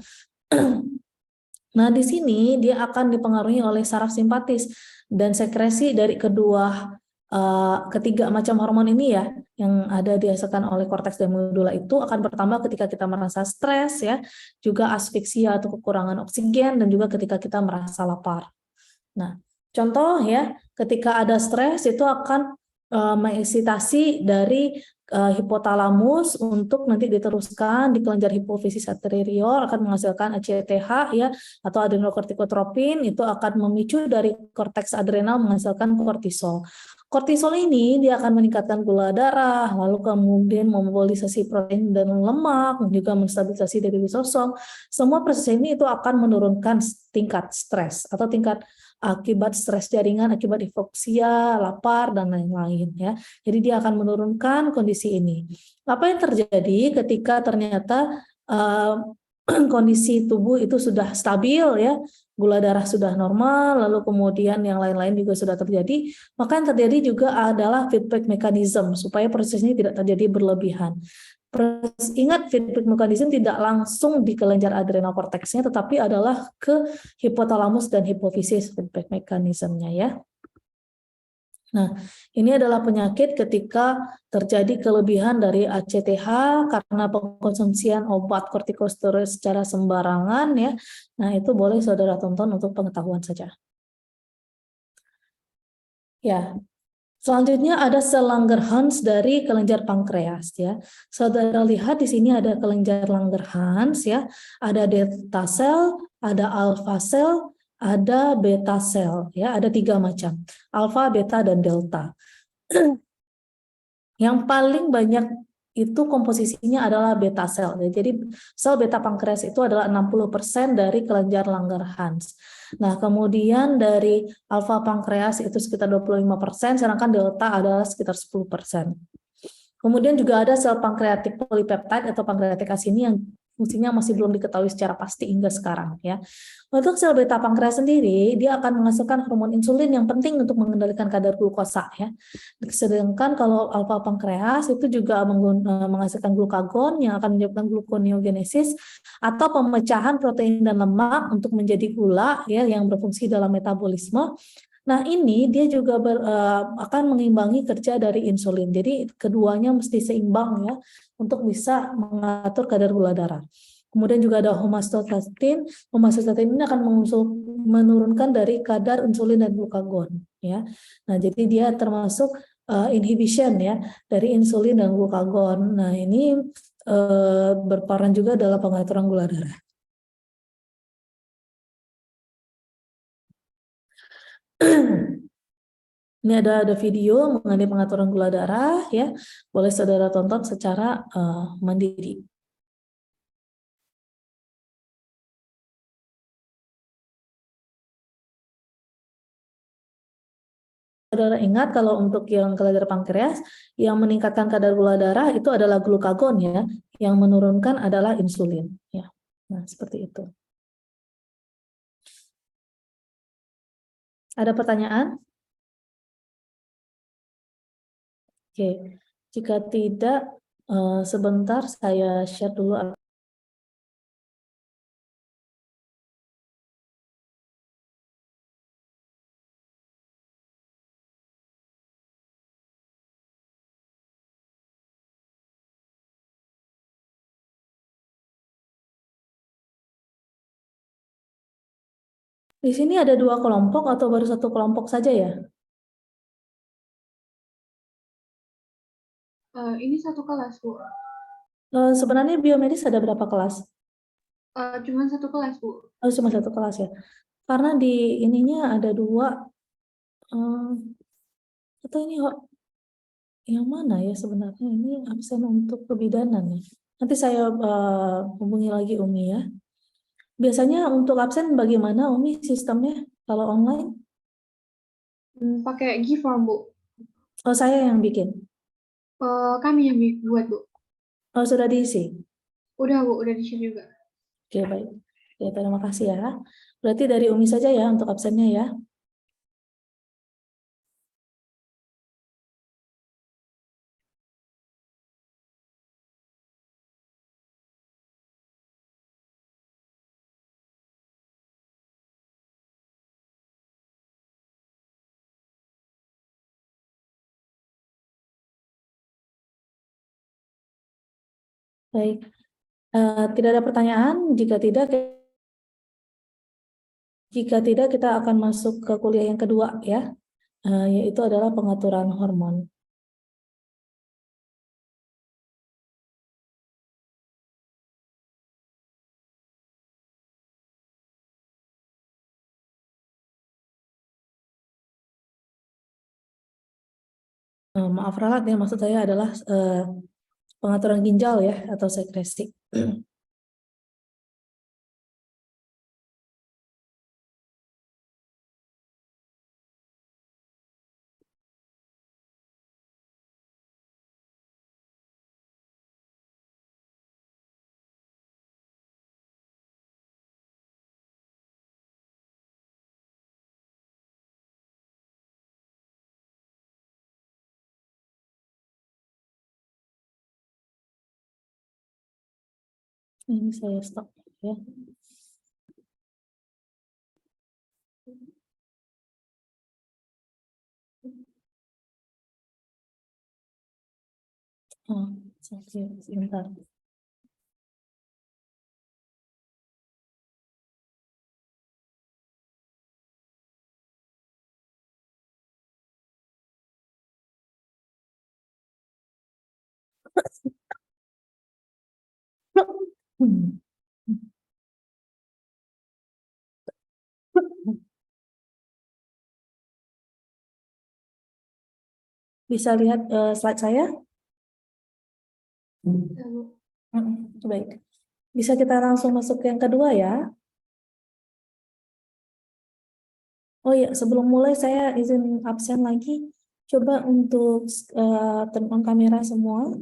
Nah, di sini dia akan dipengaruhi oleh saraf simpatis dan sekresi dari ketiga macam hormon ini ya yang ada dihasilkan oleh korteks dan medula itu akan bertambah ketika kita merasa stres ya, juga asfiksia atau kekurangan oksigen dan juga ketika kita merasa lapar. Nah, contoh ya, ketika ada stres itu akan mengeksitasi dari hipotalamus untuk nanti diteruskan di kelenjar hipofisis anterior akan menghasilkan ACTH ya atau adrenokortikotropin, itu akan memicu dari korteks adrenal menghasilkan kortisol. Kortisol ini dia akan meningkatkan gula darah, lalu kemudian memobilisasi protein dan lemak, juga menstabilisasi dari lisosom. Semua proses ini itu akan menurunkan tingkat stres atau tingkat akibat stres jaringan, akibat hipoksia, lapar, dan lain-lain ya. Jadi dia akan menurunkan kondisi ini. Apa yang terjadi ketika ternyata kondisi tubuh itu sudah stabil ya, gula darah sudah normal, lalu kemudian yang lain-lain juga sudah terjadi, maka yang terjadi juga adalah feedback mechanism supaya proses ini tidak terjadi berlebihan. Ingat, feedback mechanism tidak langsung di kelenjar adrenal korteksnya, tetapi adalah ke hipotalamus dan hipofisis feedback mechanismnya ya. Nah, ini adalah penyakit ketika terjadi kelebihan dari ACTH karena pengkonsumsian obat kortikosteroid secara sembarangan ya. Nah, itu boleh saudara tonton untuk pengetahuan saja. Ya. Selanjutnya ada sel Langerhans dari kelenjar pankreas ya. Saudara lihat di sini ada kelenjar Langerhans ya. Ada delta sel, ada alpha sel, ada beta sel ya. Ada 3 macam. Alpha, beta, dan delta. Yang paling banyak itu komposisinya adalah beta sel. Jadi sel beta pankreas itu adalah 60% dari kelenjar Langerhans. Nah, kemudian dari alfa pankreas itu sekitar 25%, sedangkan delta adalah sekitar 10%. Kemudian juga ada sel pankreatik polipeptide atau pankreatik asini yang fungsinya masih belum diketahui secara pasti hingga sekarang ya. Untuk sel beta pankreas sendiri, dia akan menghasilkan hormon insulin yang penting untuk mengendalikan kadar glukosa ya. Sedangkan kalau alfa pankreas itu juga menghasilkan glukagon yang akan menyebabkan gluconeogenesis atau pemecahan protein dan lemak untuk menjadi gula ya yang berfungsi dalam metabolisme. Nah, ini dia juga akan mengimbangi kerja dari insulin. Jadi keduanya mesti seimbang ya untuk bisa mengatur kadar gula darah. Kemudian juga ada homostatin. Homostatin ini akan menurunkan dari kadar insulin dan glukagon ya. Nah, jadi dia termasuk inhibition ya dari insulin dan glukagon. Nah, ini berperan juga dalam pengaturan gula darah. Ini ada video mengenai pengaturan gula darah ya, boleh saudara tonton secara mandiri. Saudara ingat kalau untuk yang kelenjar pankreas yang meningkatkan kadar gula darah itu adalah glukagon ya, yang menurunkan adalah insulin ya. Nah, seperti itu. Ada pertanyaan? Oke, jika tidak, sebentar saya share dulu. Di sini ada 2 kelompok atau baru 1 kelompok saja ya? Ini 1 kelas, Bu. Sebenarnya biomedis ada berapa kelas? Cuma 1 kelas, Bu. Oh, cuma 1 kelas ya. Karena di ininya ada 2. Atau ini yang mana ya sebenarnya? Ini absen untuk kebidanan ya. Nanti saya hubungi lagi Umi ya. Biasanya untuk absen bagaimana Umi sistemnya kalau online? Pakai G-form, Bu. Oh, saya yang bikin. Kami yang buat, Bu. Oh, sudah diisi? Udah, Bu. Udah di-share juga. Oke, baik. Ya, terima kasih ya. Berarti dari Umi saja ya untuk absennya ya. Baik. Tidak ada pertanyaan? Jika tidak kita akan masuk ke kuliah yang kedua ya, yaitu adalah pengaturan hormon. Maaf ralat ya, maksud saya adalah pengaturan ginjal ya atau sekresi. Ini saya stop ya. Oh, sebentar. Bisa lihat slide saya? Ya, Bu. Baik. Bisa kita langsung masuk ke yang kedua ya. Oh ya, sebelum mulai saya izin absen lagi. Coba untuk turn on kamera semua.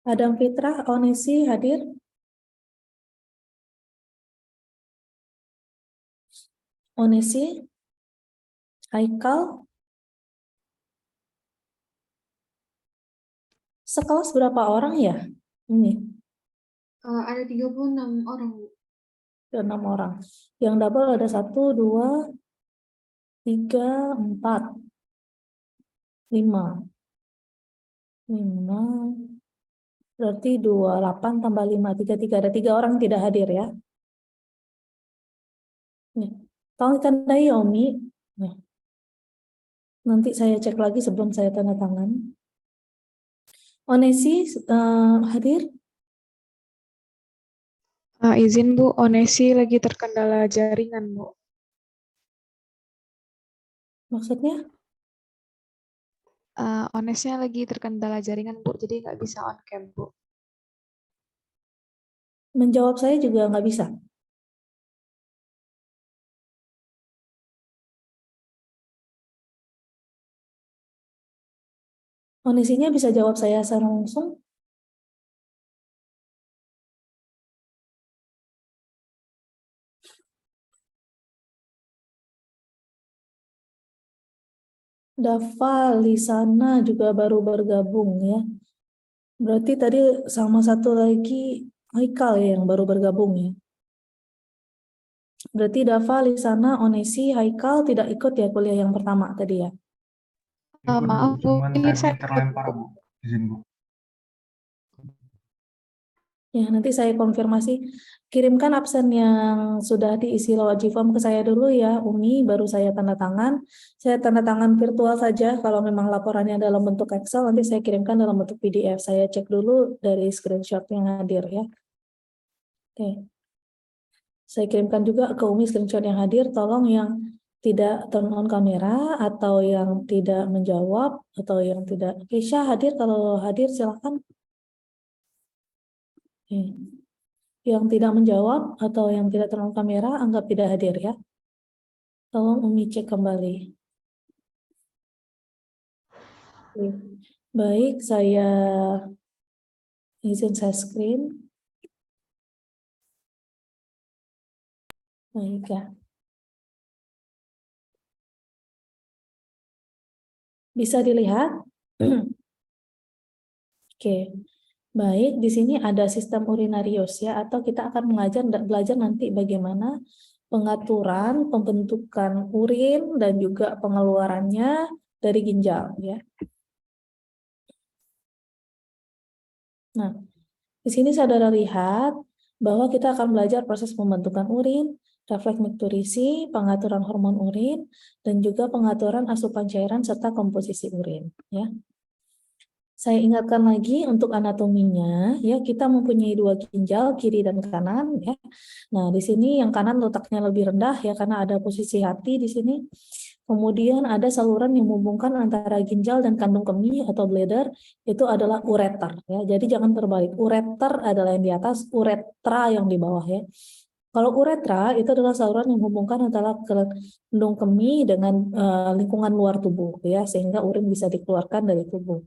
Adam Fitrah, Onesi hadir. Onesi, Haikal. Sekelas berapa orang ya? Ini, Ada 36 orang, Bu. ada 6 orang. Yang double ada 1, 2, 3, 4, 5. 5. Berarti 28 tambah 5, 33. Ada 3 orang tidak hadir ya. Nih, tolong ditandai ya, Omi. Nih. Nanti saya cek lagi sebelum saya tanda tangan. Onesi hadir? Izin Bu, Onesi lagi terkendala jaringan Bu. Maksudnya? Onesnya lagi terkendala jaringan Bu, jadi nggak bisa on cam Bu. Menjawab saya juga nggak bisa. Onesinya bisa jawab saya secara langsung? Dava, Lisana juga baru bergabung ya. Berarti tadi sama satu lagi Haikal ya yang baru bergabung ya. Berarti Dava, Lisana, Onesi, Haikal tidak ikut ya kuliah yang pertama tadi ya. Maaf Bu, ini saya terlempar Bu, izin Bu. Ya, nanti saya konfirmasi. Kirimkan absen yang sudah diisi lewat Gform ke saya dulu ya, Umi, baru saya tanda tangan. Saya tanda tangan virtual saja, kalau memang laporannya dalam bentuk Excel, nanti saya kirimkan dalam bentuk PDF. Saya cek dulu dari screenshot yang hadir ya. Oke. Saya kirimkan juga ke Umi screenshot yang hadir, tolong yang tidak turn on kamera, atau yang tidak menjawab, atau yang tidak. Keisha hadir, kalau hadir silakan. Yang tidak menjawab atau yang tidak turn on kamera anggap tidak hadir ya. Tolong Umi cek kembali. Baik, saya izin share screen. Baik ya. Bisa dilihat? Oke. Baik, di sini ada sistem urinarius ya, atau kita akan belajar nanti bagaimana pengaturan pembentukan urin dan juga pengeluarannya dari ginjal ya. Nah, di sini saudara lihat bahwa kita akan belajar proses pembentukan urin, refleks mikturisi, pengaturan hormon urin, dan juga pengaturan asupan cairan serta komposisi urin ya. Saya ingatkan lagi untuk anatominya, ya kita mempunyai dua ginjal kiri dan kanan, ya. Nah di sini yang kanan letaknya lebih rendah ya karena ada posisi hati di sini. Kemudian ada saluran yang menghubungkan antara ginjal dan kandung kemih atau bladder, itu adalah ureter, ya. Jadi jangan terbalik, ureter adalah yang di atas, uretra yang di bawah, ya. Kalau uretra itu adalah saluran yang menghubungkan antara kandung kemih dengan lingkungan luar tubuh, ya, sehingga urin bisa dikeluarkan dari tubuh.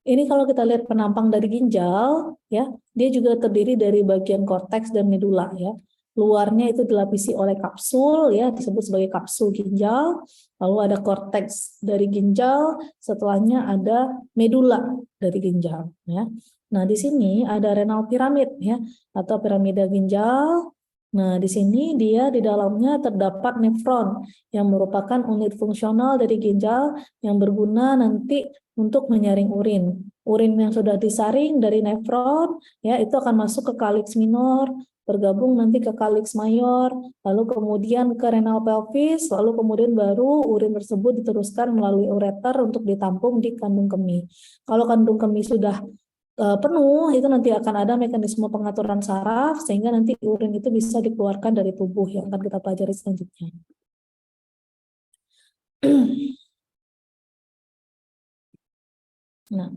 Ini kalau kita lihat penampang dari ginjal, ya, dia juga terdiri dari bagian korteks dan medula, ya. Luarnya itu dilapisi oleh kapsul, ya, disebut sebagai kapsul ginjal. Lalu ada korteks dari ginjal, setelahnya ada medula dari ginjal, ya. Nah, di sini ada renal piramid, ya, atau piramida ginjal. Nah, di sini dia di dalamnya terdapat nefron yang merupakan unit fungsional dari ginjal yang berguna nanti untuk menyaring urin. Urin yang sudah disaring dari nefron, ya, itu akan masuk ke kaliks minor, bergabung nanti ke kaliks mayor, lalu kemudian ke renal pelvis, lalu kemudian baru urin tersebut diteruskan melalui ureter untuk ditampung di kandung kemih. Kalau kandung kemih sudah penuh, itu nanti akan ada mekanisme pengaturan saraf sehingga nanti urin itu bisa dikeluarkan dari tubuh yang akan kita pelajari selanjutnya. Nah,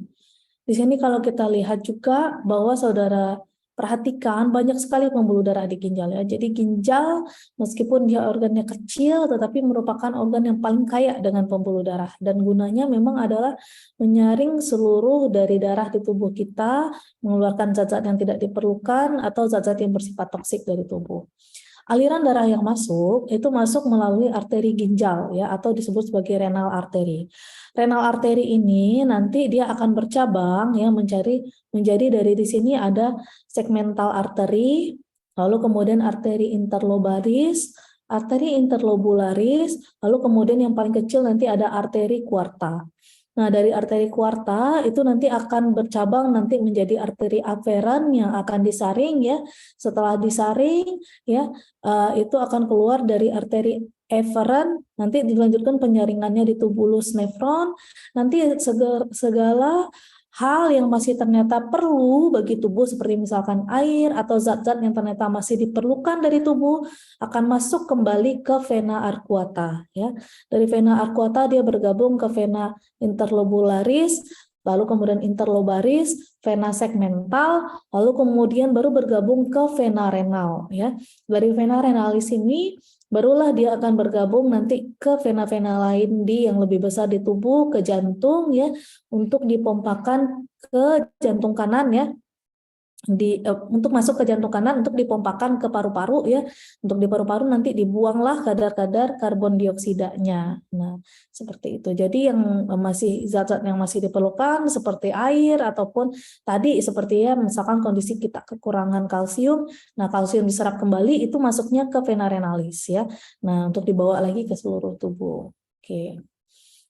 di sini kalau kita lihat juga bahwa saudara perhatikan banyak sekali pembuluh darah di ginjal, ya. Jadi ginjal meskipun dia organnya kecil tetapi merupakan organ yang paling kaya dengan pembuluh darah dan gunanya memang adalah menyaring seluruh dari darah di tubuh kita, mengeluarkan zat-zat yang tidak diperlukan atau zat-zat yang bersifat toksik dari tubuh. Aliran darah yang masuk itu masuk melalui arteri ginjal, ya, atau disebut sebagai renal arteri. Renal arteri ini nanti dia akan bercabang, ya, menjadi dari di sini ada segmental arteri, lalu kemudian arteri interlobaris, arteri interlobularis, lalu kemudian yang paling kecil nanti ada arteri quarta. Nah, dari arteri quarta itu nanti akan bercabang nanti menjadi arteri afferent yang akan disaring, ya. Setelah disaring, ya, itu akan keluar dari arteri efferent, nanti dilanjutkan penyaringannya di tubulus nefron, nanti segala hal yang masih ternyata perlu bagi tubuh seperti misalkan air atau zat-zat yang ternyata masih diperlukan dari tubuh akan masuk kembali ke vena arcuata, ya. Dari vena arcuata dia bergabung ke vena interlobularis, lalu kemudian interlobaris, vena segmental, lalu kemudian baru bergabung ke vena renal, ya. Dari vena renalis ini barulah dia akan bergabung nanti ke vena-vena lain yang lebih besar di tubuh, ke jantung, ya, untuk dipompakan ke jantung kanan, ya. Untuk masuk ke jantung kanan untuk dipompakan ke paru-paru, ya. Untuk di paru-paru nanti dibuanglah kadar-kadar karbon dioksidanya. Nah, seperti itu. Jadi yang masih zat-zat yang masih diperlukan seperti air ataupun tadi seperti, ya, misalkan kondisi kita kekurangan kalsium, nah kalsium diserap kembali itu masuknya ke vena renalis, ya. Nah, untuk dibawa lagi ke seluruh tubuh. Oke.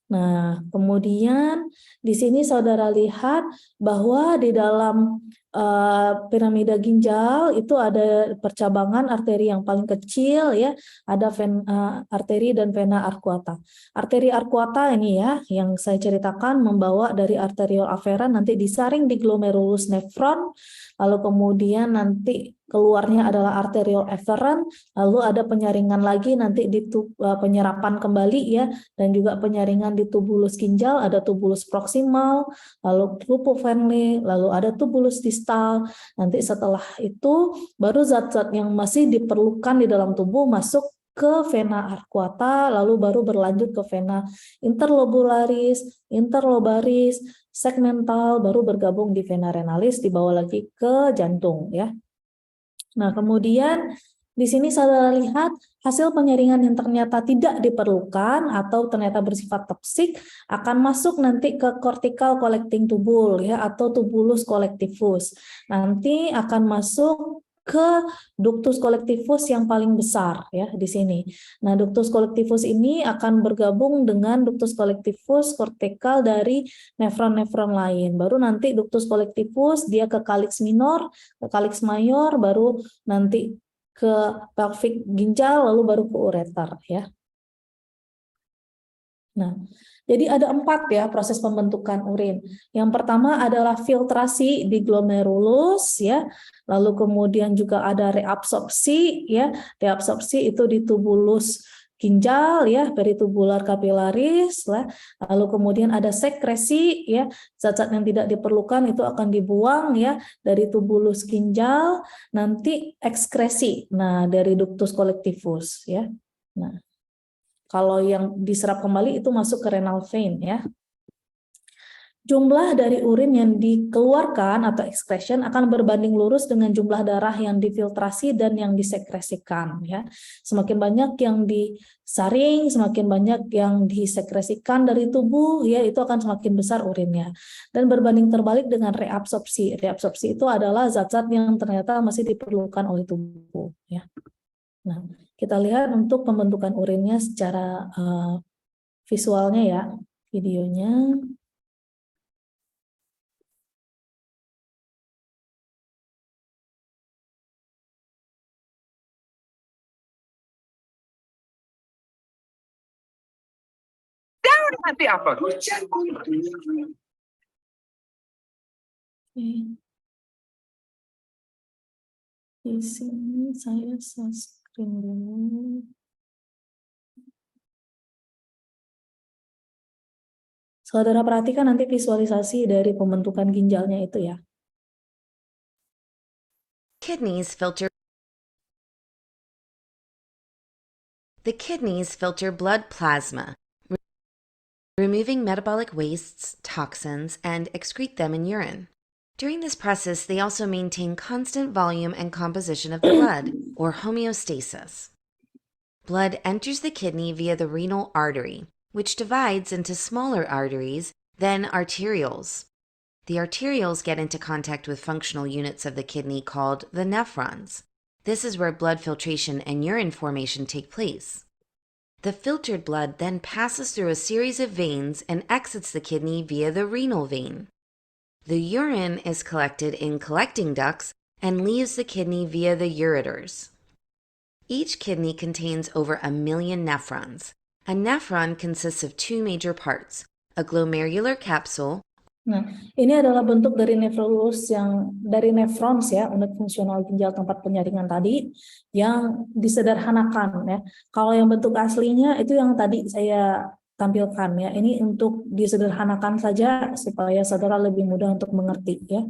Nah, kemudian di sini saudara lihat bahwa di dalam piramida ginjal itu ada percabangan arteri yang paling kecil, ya, ada arteri dan vena arcuata. Arteri arcuata ini, ya, yang saya ceritakan membawa dari arteriole afferent nanti disaring di glomerulus nefron, lalu kemudian nanti keluarnya adalah arteriole efferent, lalu ada penyaringan lagi nanti di penyerapan kembali, ya, dan juga penyaringan di tubulus ginjal, ada tubulus proksimal, lalu tubulus venle, lalu ada tubulus distal. Nanti setelah itu baru zat-zat yang masih diperlukan di dalam tubuh masuk ke vena arcuata, lalu baru berlanjut ke vena interlobularis, interlobaris, segmental, baru bergabung di vena renalis, dibawa lagi ke jantung, ya. Nah, kemudian di sini saudara lihat hasil penyaringan yang ternyata tidak diperlukan atau ternyata bersifat toksik akan masuk nanti ke cortical collecting tubule, ya, atau tubulus collectivus. Nanti akan masuk ke ductus collectivus yang paling besar, ya, di sini. Nah, ductus collectivus ini akan bergabung dengan ductus collectivus kortikal dari nefron-nefron lain. Baru nanti ductus collectivus dia ke kaliks minor, ke kaliks mayor, baru nanti ke pelvic ginjal, lalu baru ke ureter, ya. Nah, jadi ada 4 ya proses pembentukan urin. Yang pertama adalah filtrasi di glomerulus ya. Lalu kemudian juga ada reabsorpsi ya. Reabsorpsi itu di tubulus ginjal ya, peritubular capillaris lah. Lalu kemudian ada sekresi ya. Zat-zat yang tidak diperlukan itu akan dibuang ya dari tubulus ginjal, nanti ekskresi. Nah, dari ductus collectivus ya. Nah, kalau yang diserap kembali itu masuk ke renal vein ya. Jumlah dari urin yang dikeluarkan atau excretion akan berbanding lurus dengan jumlah darah yang difiltrasi dan yang disekresikan ya. Semakin banyak yang disaring, semakin banyak yang disekresikan dari tubuh ya, itu akan semakin besar urinnya. Dan berbanding terbalik dengan reabsorpsi. Reabsorpsi itu adalah zat-zat yang ternyata masih diperlukan oleh tubuh ya. Nah, kita lihat untuk pembentukan urinnya secara visualnya ya, videonya. Nanti apa? Oke. Di sini saya screen dulu. Saudara perhatikan nanti visualisasi dari pembentukan ginjalnya itu ya. Kidneys filter. The kidneys filter blood plasma, removing metabolic wastes, toxins, and excrete them in urine. During this process, they also maintain constant volume and composition of the blood, or homeostasis. Blood enters the kidney via the renal artery, which divides into smaller arteries, then arterioles. The arterioles get into contact with functional units of the kidney called the nephrons. This is where blood filtration and urine formation take place. The filtered blood then passes through a series of veins and exits the kidney via the renal vein. The urine is collected in collecting ducts and leaves the kidney via the ureters. Each kidney contains over 1 million nephrons. A nephron consists of 2 major parts, a glomerular capsule. Nah, ini adalah bentuk dari nephrolus yang dari nephrons ya, unit fungsional ginjal tempat penyaringan tadi yang disederhanakan ya. Kalau yang bentuk aslinya itu yang tadi saya tampilkan ya. Ini untuk disederhanakan saja supaya saudara lebih mudah untuk mengerti ya.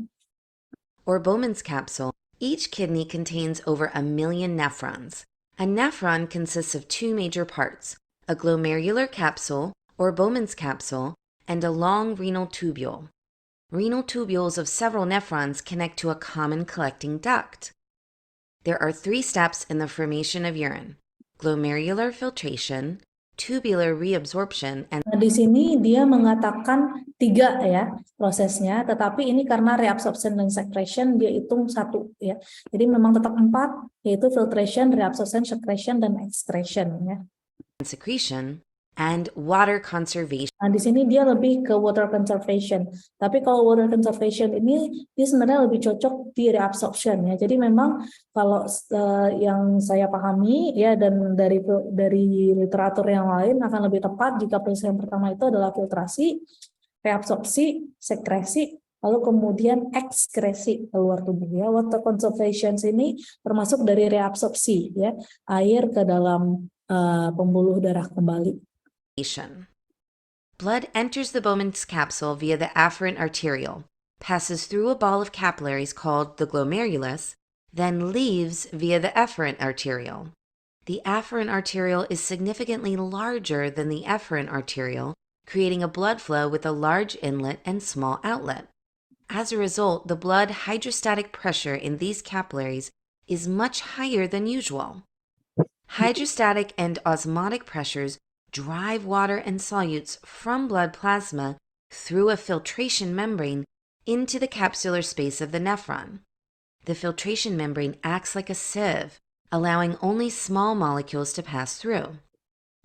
Or Bowman's capsule. Each kidney contains over 1 million nephrons. A nephron consists of 2 major parts, a glomerular capsule, or Bowman's capsule, and a long renal tubule. Renal tubules of several nephrons connect to a common collecting duct. There are 3 steps in the formation of urine: glomerular filtration, tubular reabsorption, and Nah, di sini dia mengatakan 3 ya prosesnya, tetapi ini karena reabsorption dan secretion dia hitung 1 ya. Jadi memang tetap 4, yaitu filtration, reabsorption, secretion, dan excretion ya. secretion, and water conservation. Nah, di sini dia lebih ke water conservation. Tapi kalau water conservation ini dia sebenarnya lebih cocok di reabsorption ya. Jadi memang kalau yang saya pahami ya dan dari literatur yang lain akan lebih tepat jika proses yang pertama itu adalah filtrasi, reabsorpsi, sekresi, lalu kemudian ekskresi keluar tubuh ya. Water conservation ini termasuk dari reabsorpsi ya, air ke dalam pembuluh darah kembali. Blood enters the Bowman's capsule via the afferent arteriole, passes through a ball of capillaries called the glomerulus, then leaves via the efferent arteriole. The afferent arteriole is significantly larger than the efferent arteriole, creating a blood flow with a large inlet and small outlet. As a result, the blood hydrostatic pressure in these capillaries is much higher than usual. Hydrostatic and osmotic pressures drive water and solutes from blood plasma through a filtration membrane into the capsular space of the nephron. The filtration membrane acts like a sieve, allowing only small molecules to pass through.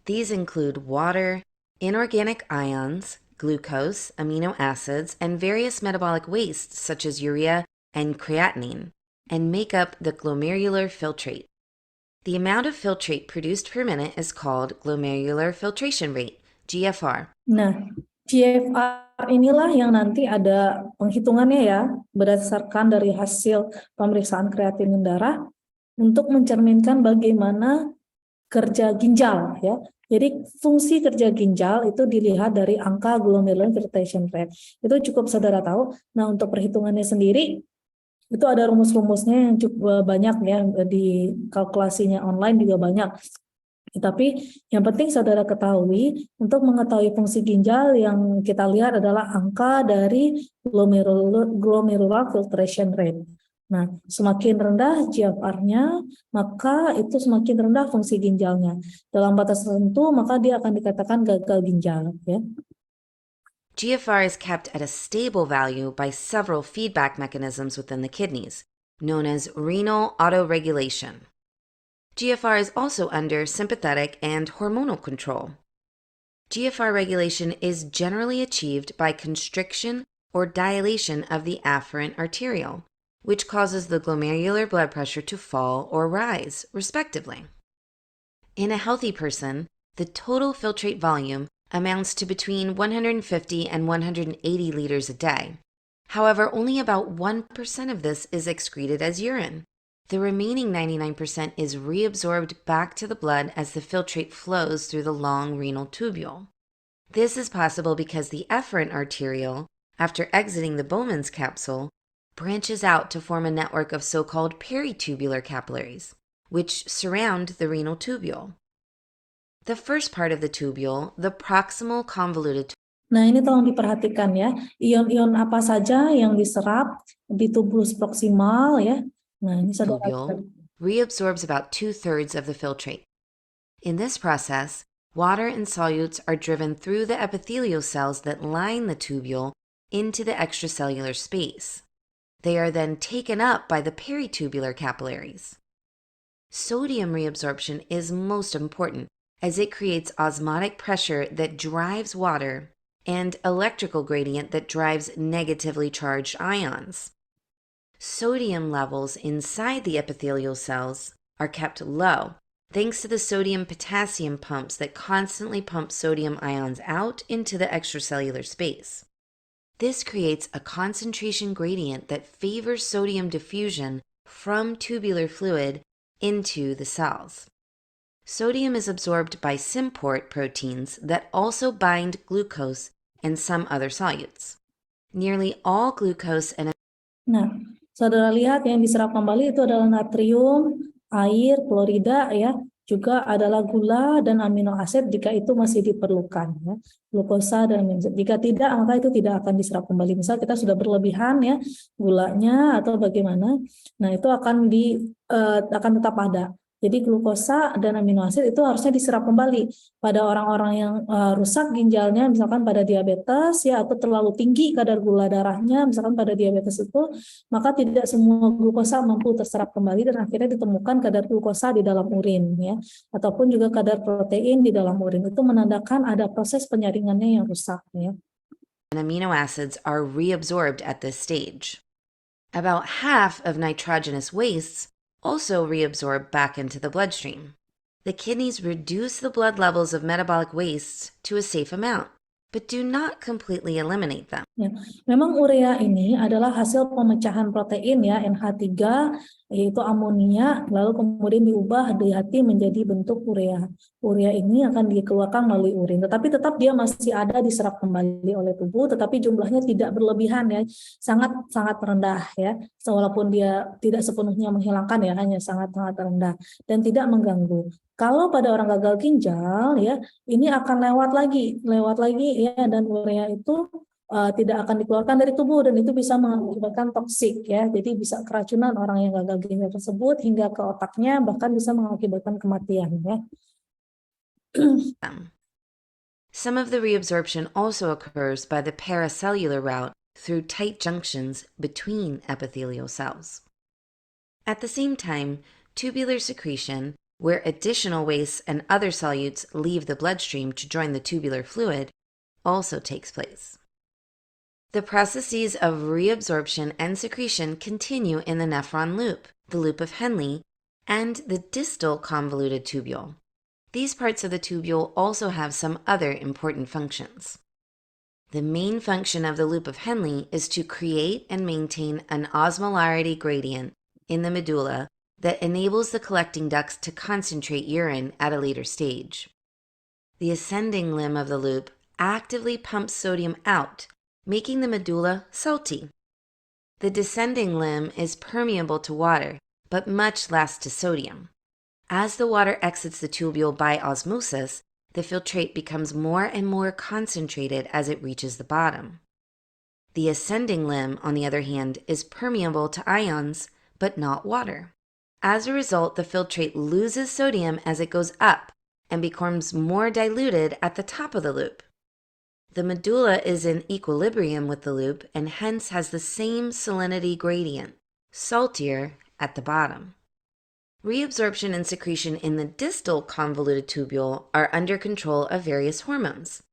These include water, inorganic ions, glucose, amino acids, and various metabolic wastes such as urea and creatinine, and make up the glomerular filtrate. The amount of filtrate produced per minute is called glomerular filtration rate, GFR. Nah, GFR inilah yang nanti ada penghitungannya ya, berdasarkan dari hasil pemeriksaan kreatinin darah untuk mencerminkan bagaimana kerja ginjal ya. Jadi fungsi kerja ginjal itu dilihat dari angka glomerular filtration rate. Itu cukup saudara tahu. Nah, untuk perhitungannya sendiri itu ada rumus-rumusnya yang cukup banyak ya, di kalkulasinya online juga banyak. Tapi yang penting saudara ketahui, untuk mengetahui fungsi ginjal yang kita lihat adalah angka dari glomerular filtration rate. Nah, semakin rendah GFR-nya, maka itu semakin rendah fungsi ginjalnya. Dalam batas tertentu, maka dia akan dikatakan gagal ginjal. Ya. GFR is kept at a stable value by several feedback mechanisms within the kidneys, known as renal autoregulation. GFR is also under sympathetic and hormonal control. GFR regulation is generally achieved by constriction or dilation of the afferent arteriole, which causes the glomerular blood pressure to fall or rise, respectively. In a healthy person, the total filtrate volume amounts to between 150 and 180 liters a day. However, only about 1% of this is excreted as urine. The remaining 99% is reabsorbed back to the blood as the filtrate flows through the long renal tubule. This is possible because the efferent arteriole, after exiting the Bowman's capsule, branches out to form a network of so-called peritubular capillaries, which surround the renal tubule. The first part of the tubule, the proximal convoluted. Nah, ini tolong diperhatikan ya, ion-ion apa saja yang diserap di tubulus proksimal ya. Nah, ini saudara tubule reabsorbs about 2/3 of the filtrate. In this process, water and solutes are driven through the epithelial cells that line the tubule into the extracellular space. They are then taken up by the peritubular capillaries. Sodium reabsorption is most important as it creates osmotic pressure that drives water and electrical gradient that drives negatively charged ions. Sodium levels inside the epithelial cells are kept low thanks to the sodium-potassium pumps that constantly pump sodium ions out into the extracellular space. This creates a concentration gradient that favors sodium diffusion from tubular fluid into the cells. Sodium is absorbed by symport proteins that also bind glucose and some other solutes. Nearly all glucose and Nah, saudara lihat yang diserap kembali itu adalah natrium, air, klorida ya, juga adalah gula dan amino asid jika itu masih diperlukan ya. Glukosa dan amino asid. Jika tidak, maka itu tidak akan diserap kembali. Misal kita sudah berlebihan ya gulanya atau bagaimana, nah itu akan tetap ada. Jadi glukosa dan amino asid itu harusnya diserap kembali pada orang-orang yang rusak ginjalnya, misalkan pada diabetes ya, atau terlalu tinggi kadar gula darahnya, misalkan pada diabetes itu, maka tidak semua glukosa mampu terserap kembali dan akhirnya ditemukan kadar glukosa di dalam urin ya, ataupun juga kadar protein di dalam urin. Itu menandakan ada proses penyaringannya yang rusak ya. amino acids are reabsorbed at this stage. About half of nitrogenous wastes also reabsorb back into the bloodstream. The kidneys reduce the blood levels of metabolic wastes to a safe amount, but do not completely eliminate them. Ya, memang urea ini adalah hasil pemecahan protein ya, NH3, yaitu amonia, lalu kemudian diubah di hati menjadi bentuk urea. Urea ini akan dikeluarkan melalui urin, tetapi tetap dia masih ada diserap kembali oleh tubuh, tetapi jumlahnya tidak berlebihan ya, sangat rendah ya, walaupun dia tidak sepenuhnya menghilangkan ya, hanya sangat rendah dan tidak mengganggu. Kalau pada orang gagal ginjal ya, ini akan lewat lagi ya, dan urea itu tidak akan dikeluarkan dari tubuh dan itu bisa mengakibatkan toksik ya. Jadi bisa keracunan orang yang gagal ginjal tersebut hingga ke otaknya, bahkan bisa mengakibatkan kematian ya. Some of the reabsorption also occurs by the paracellular route through tight junctions between epithelial cells. At the same time, tubular secretion, where additional wastes and other solutes leave the bloodstream to join the tubular fluid, also takes place. The processes of reabsorption and secretion continue in the nephron loop, the loop of Henle, and the distal convoluted tubule. These parts of the tubule also have some other important functions. The main function of the loop of Henle is to create and maintain an osmolarity gradient in the medulla that enables the collecting ducts to concentrate urine at a later stage. The ascending limb of the loop actively pumps sodium out, making the medulla salty. The descending limb is permeable to water, but much less to sodium. As the water exits the tubule by osmosis, the filtrate becomes more and more concentrated as it reaches the bottom. The ascending limb, on the other hand, is permeable to ions, but not water. As a result, the filtrate loses sodium as it goes up and becomes more diluted at the top of the loop. The medulla is in equilibrium with the loop and hence has the same salinity gradient, saltier at the bottom. Reabsorption and secretion in the distal convoluted tubule are under control of various hormones.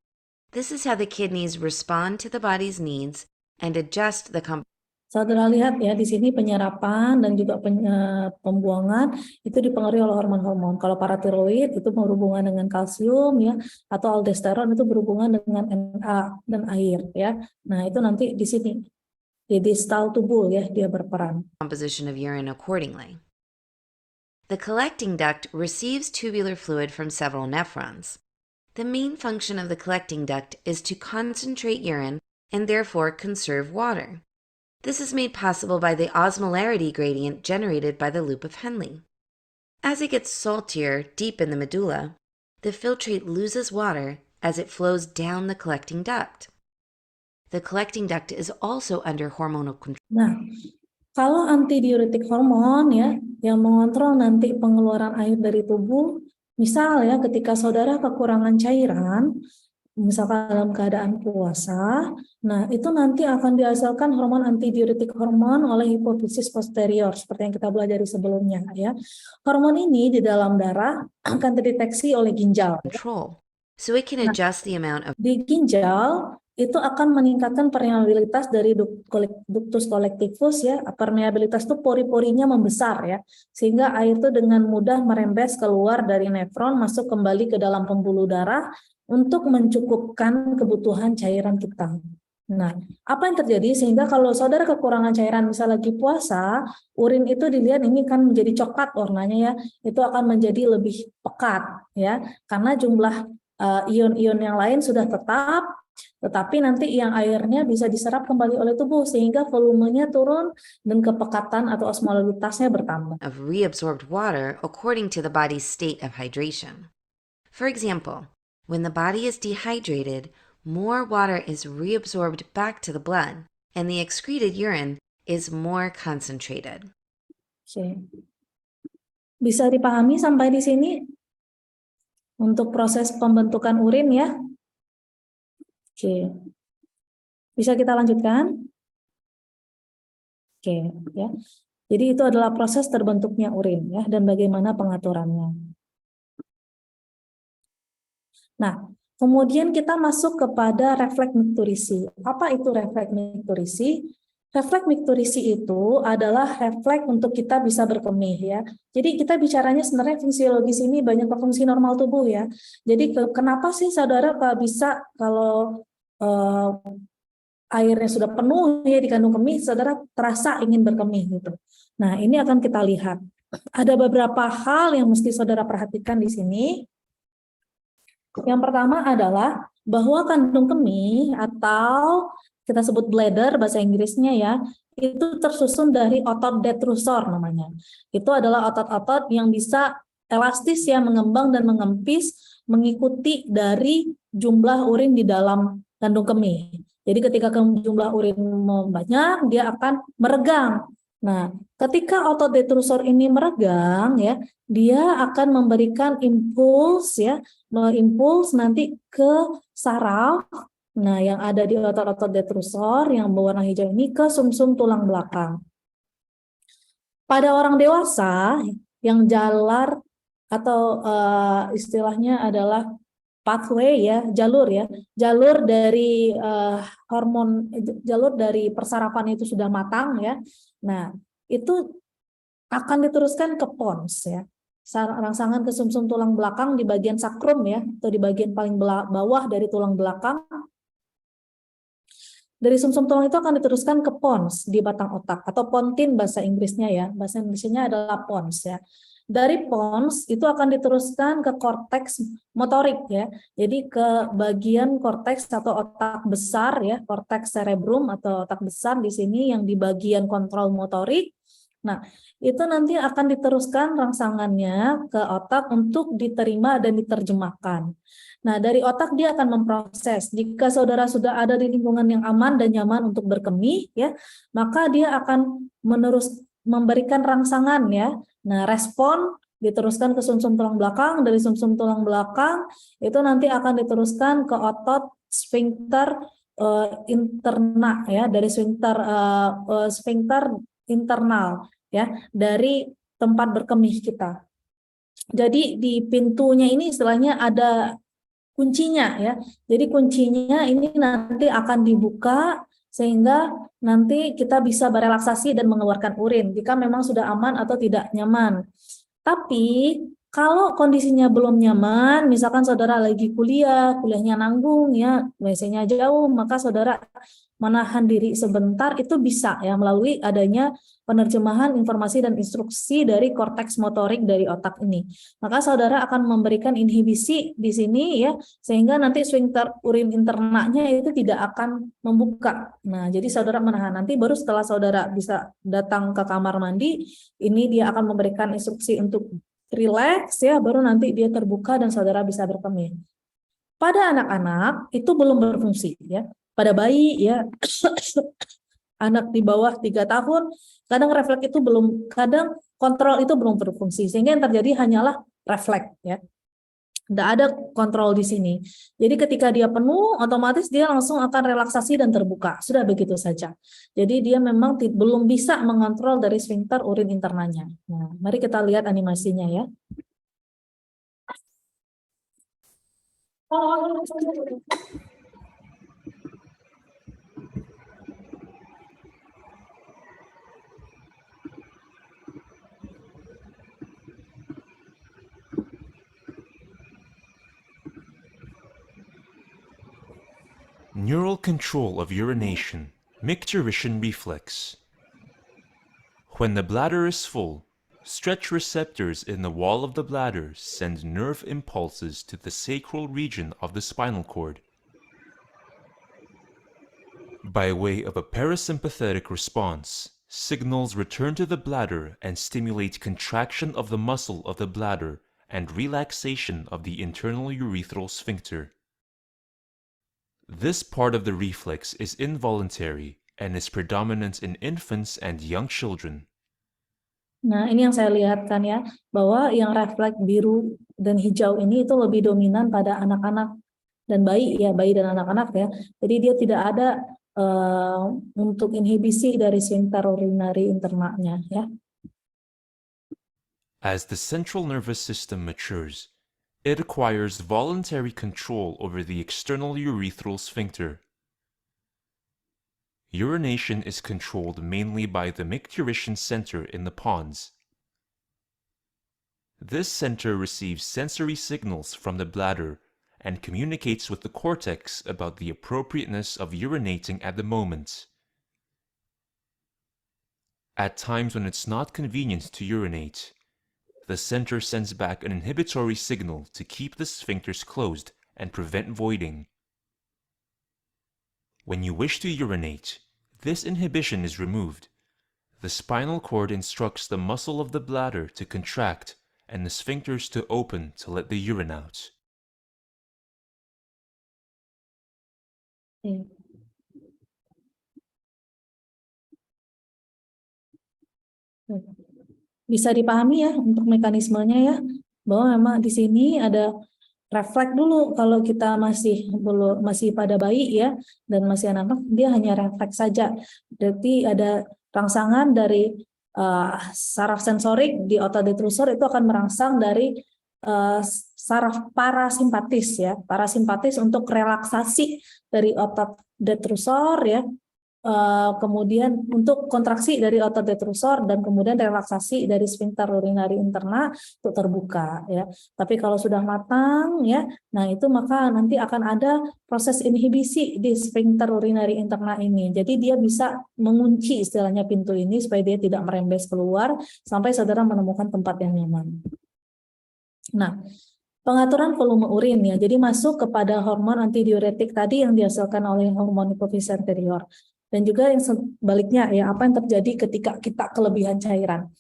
This is how the kidneys respond to the body's needs and adjust the Saudara lihat ya, di sini penyerapan dan juga pembuangan itu dipengaruhi oleh hormon-hormon. Kalau paratiroid itu berhubungan dengan kalsium ya, atau aldosteron itu berhubungan dengan Na dan air ya. Nah, itu nanti di sini di distal tubule ya dia berperan. composition of urine accordingly. The collecting duct receives tubular fluid from several nephrons. The main function of the collecting duct is to concentrate urine and therefore conserve water. This is made possible by the osmolarity gradient generated by the loop of Henle. As it gets saltier deep in the medulla, the filtrate loses water as it flows down the collecting duct. The collecting duct is also under hormonal control. Nah, kalau antidiuretik hormon ya yang mengontrol nanti pengeluaran air dari tubuh, misal ya ketika saudara kekurangan cairan, misalkan dalam keadaan puasa, nah itu nanti akan dihasilkan hormon antidiuretik hormon oleh hipofisis posterior seperti yang kita pelajari sebelumnya ya. Hormon ini di dalam darah akan terdeteksi oleh ginjal. So it can adjust the amount of Di ginjal itu akan meningkatkan permeabilitas dari ductus collectifus ya. Permeabilitas itu pori-porinya membesar ya, sehingga air itu dengan mudah merembes keluar dari nefron masuk kembali ke dalam pembuluh darah untuk mencukupkan kebutuhan cairan kita. Nah, apa yang terjadi sehingga kalau saudara kekurangan cairan misal lagi puasa, urin itu dilihat ini kan menjadi coklat warnanya ya, itu akan menjadi lebih pekat ya, karena jumlah ion-ion yang lain sudah tetap, tetapi nanti yang airnya bisa diserap kembali oleh tubuh sehingga volumenya turun dan kepekatan atau osmolaritasnya bertambah. of reabsorbed water according to the body's state of hydration. For example, when the body is dehydrated, more water is reabsorbed back to the blood, and the excreted urine is more concentrated. Oke. Bisa dipahami sampai di sini untuk proses pembentukan urin ya? Oke. Bisa kita lanjutkan? Oke, ya. Jadi itu adalah proses terbentuknya urin ya dan bagaimana pengaturannya. Nah, kemudian kita masuk kepada refleks mikturisi. Apa itu refleks mikturisi? Refleks mikturisi itu adalah refleks untuk kita bisa berkemih ya. Jadi kita bicaranya sebenarnya fisiologis ini banyak fungsi normal tubuh ya. Jadi kenapa sih saudara bisa kalau airnya sudah penuh ya di kandung kemih, saudara terasa ingin berkemih gitu. Nah, ini akan kita lihat. Ada beberapa hal yang mesti saudara perhatikan di sini. Yang pertama adalah bahwa kandung kemih atau kita sebut bladder bahasa Inggrisnya ya, itu tersusun dari otot detrusor namanya. Itu adalah otot-otot yang bisa elastis ya, mengembang dan mengempis mengikuti dari jumlah urin di dalam kandung kemih. Jadi ketika jumlah urin banyak, dia akan meregang. Nah, ketika otot detrusor ini meregang ya, dia akan memberikan impuls ya, impuls nanti ke saraf. Nah, yang ada di otot-otot detrusor yang berwarna hijau ini ke sumsum tulang belakang. Pada orang dewasa yang jalar atau istilahnya adalah pathway ya, jalur dari jalur dari persarapan itu sudah matang ya. Nah, itu akan diteruskan ke pons ya. rangsangan ke sumsum tulang belakang di bagian sakrum ya, atau di bagian paling bawah dari tulang belakang. Dari sumsum tulang itu akan diteruskan ke pons di batang otak atau pontin bahasa Inggrisnya ya. Bahasa Indonesia adalah pons ya. Dari pons itu akan diteruskan ke korteks motorik ya. Jadi ke bagian korteks atau otak besar ya, korteks cerebrum atau otak besar di sini yang di bagian kontrol motorik. Nah, itu nanti akan diteruskan rangsangannya ke otak untuk diterima dan diterjemahkan. Nah, dari otak dia akan memproses. Jika saudara sudah ada di lingkungan yang aman dan nyaman untuk berkemih, ya, maka dia akan memberikan rangsangan, ya. Nah, respon diteruskan ke sumsum tulang belakang. Dari sumsum tulang belakang itu nanti akan diteruskan ke otot sphincter interna, ya, dari sphincter internal, ya, dari tempat berkemih kita. Jadi di pintunya ini istilahnya ada kuncinya ya. Jadi kuncinya ini nanti akan dibuka sehingga nanti kita bisa berelaksasi dan mengeluarkan urin jika memang sudah aman atau tidak nyaman. Tapi kalau kondisinya belum nyaman, misalkan saudara lagi kuliahnya nanggung ya, WC-nya jauh, maka saudara menahan diri sebentar itu bisa ya melalui adanya penerjemahan informasi dan instruksi dari korteks motorik dari otak ini. Maka saudara akan memberikan inhibisi di sini ya, sehingga nanti sphincter urin internanya itu tidak akan membuka. Nah, jadi saudara menahan. Nanti baru setelah saudara bisa datang ke kamar mandi, ini dia akan memberikan instruksi untuk relax ya, baru nanti dia terbuka dan saudara bisa berkemih. Pada anak-anak itu belum berfungsi ya. Pada bayi ya, anak di bawah 3 tahun, kadang refleks itu belum, kadang kontrol itu belum berfungsi, sehingga yang terjadi hanyalah refleks ya. Tidak ada kontrol di sini. Jadi ketika dia penuh, otomatis dia langsung akan relaksasi dan terbuka. Sudah begitu saja. Jadi dia memang belum bisa mengontrol dari sphincter urin internanya. Nah, mari kita lihat animasinya ya. Neural control of urination, micturition reflex. When the bladder is full, stretch receptors in the wall of the bladder send nerve impulses to the sacral region of the spinal cord. By way of a parasympathetic response, signals return to the bladder and stimulate contraction of the muscle of the bladder and relaxation of the internal urethral sphincter. This part of the reflex is involuntary and is predominant in infants and young children. Nah, ini yang saya lihatkan ya, bahwa yang refleks biru dan hijau ini itu lebih dominan pada anak-anak dan bayi ya, bayi dan anak-anak ya. Jadi dia tidak ada untuk inhibisi dari sphincter urinary internanya ya. As the central nervous system matures, it acquires voluntary control over the external urethral sphincter. Urination is controlled mainly by the micturition center in the pons. This center receives sensory signals from the bladder and communicates with the cortex about the appropriateness of urinating at the moment. At times when it's not convenient to urinate, the center sends back an inhibitory signal to keep the sphincters closed and prevent voiding. When you wish to urinate, this inhibition is removed. The spinal cord instructs the muscle of the bladder to contract and the sphincters to open to let the urine out. Bisa dipahami ya untuk mekanismenya ya, bahwa memang di sini ada refleks dulu kalau kita masih pada bayi ya dan masih anak-anak, dia hanya refleks saja. Berarti ada rangsangan dari saraf sensorik di otot detrusor itu akan merangsang dari saraf parasimpatis ya, parasimpatis untuk relaksasi dari otot detrusor ya. kemudian untuk kontraksi dari otot detrusor dan kemudian relaksasi dari sphincter urinari interna untuk terbuka ya. Tapi kalau sudah matang ya, nah itu maka nanti akan ada proses inhibisi di sphincter urinari interna ini. Jadi dia bisa mengunci istilahnya pintu ini supaya dia tidak merembes keluar sampai saudara menemukan tempat yang nyaman. Nah, pengaturan volume urin ya, jadi masuk kepada hormon antidiuretik tadi yang dihasilkan oleh hormon hipofisis anterior. Dan juga yang sebaliknya ya, apa yang terjadi ketika kita kelebihan cairan.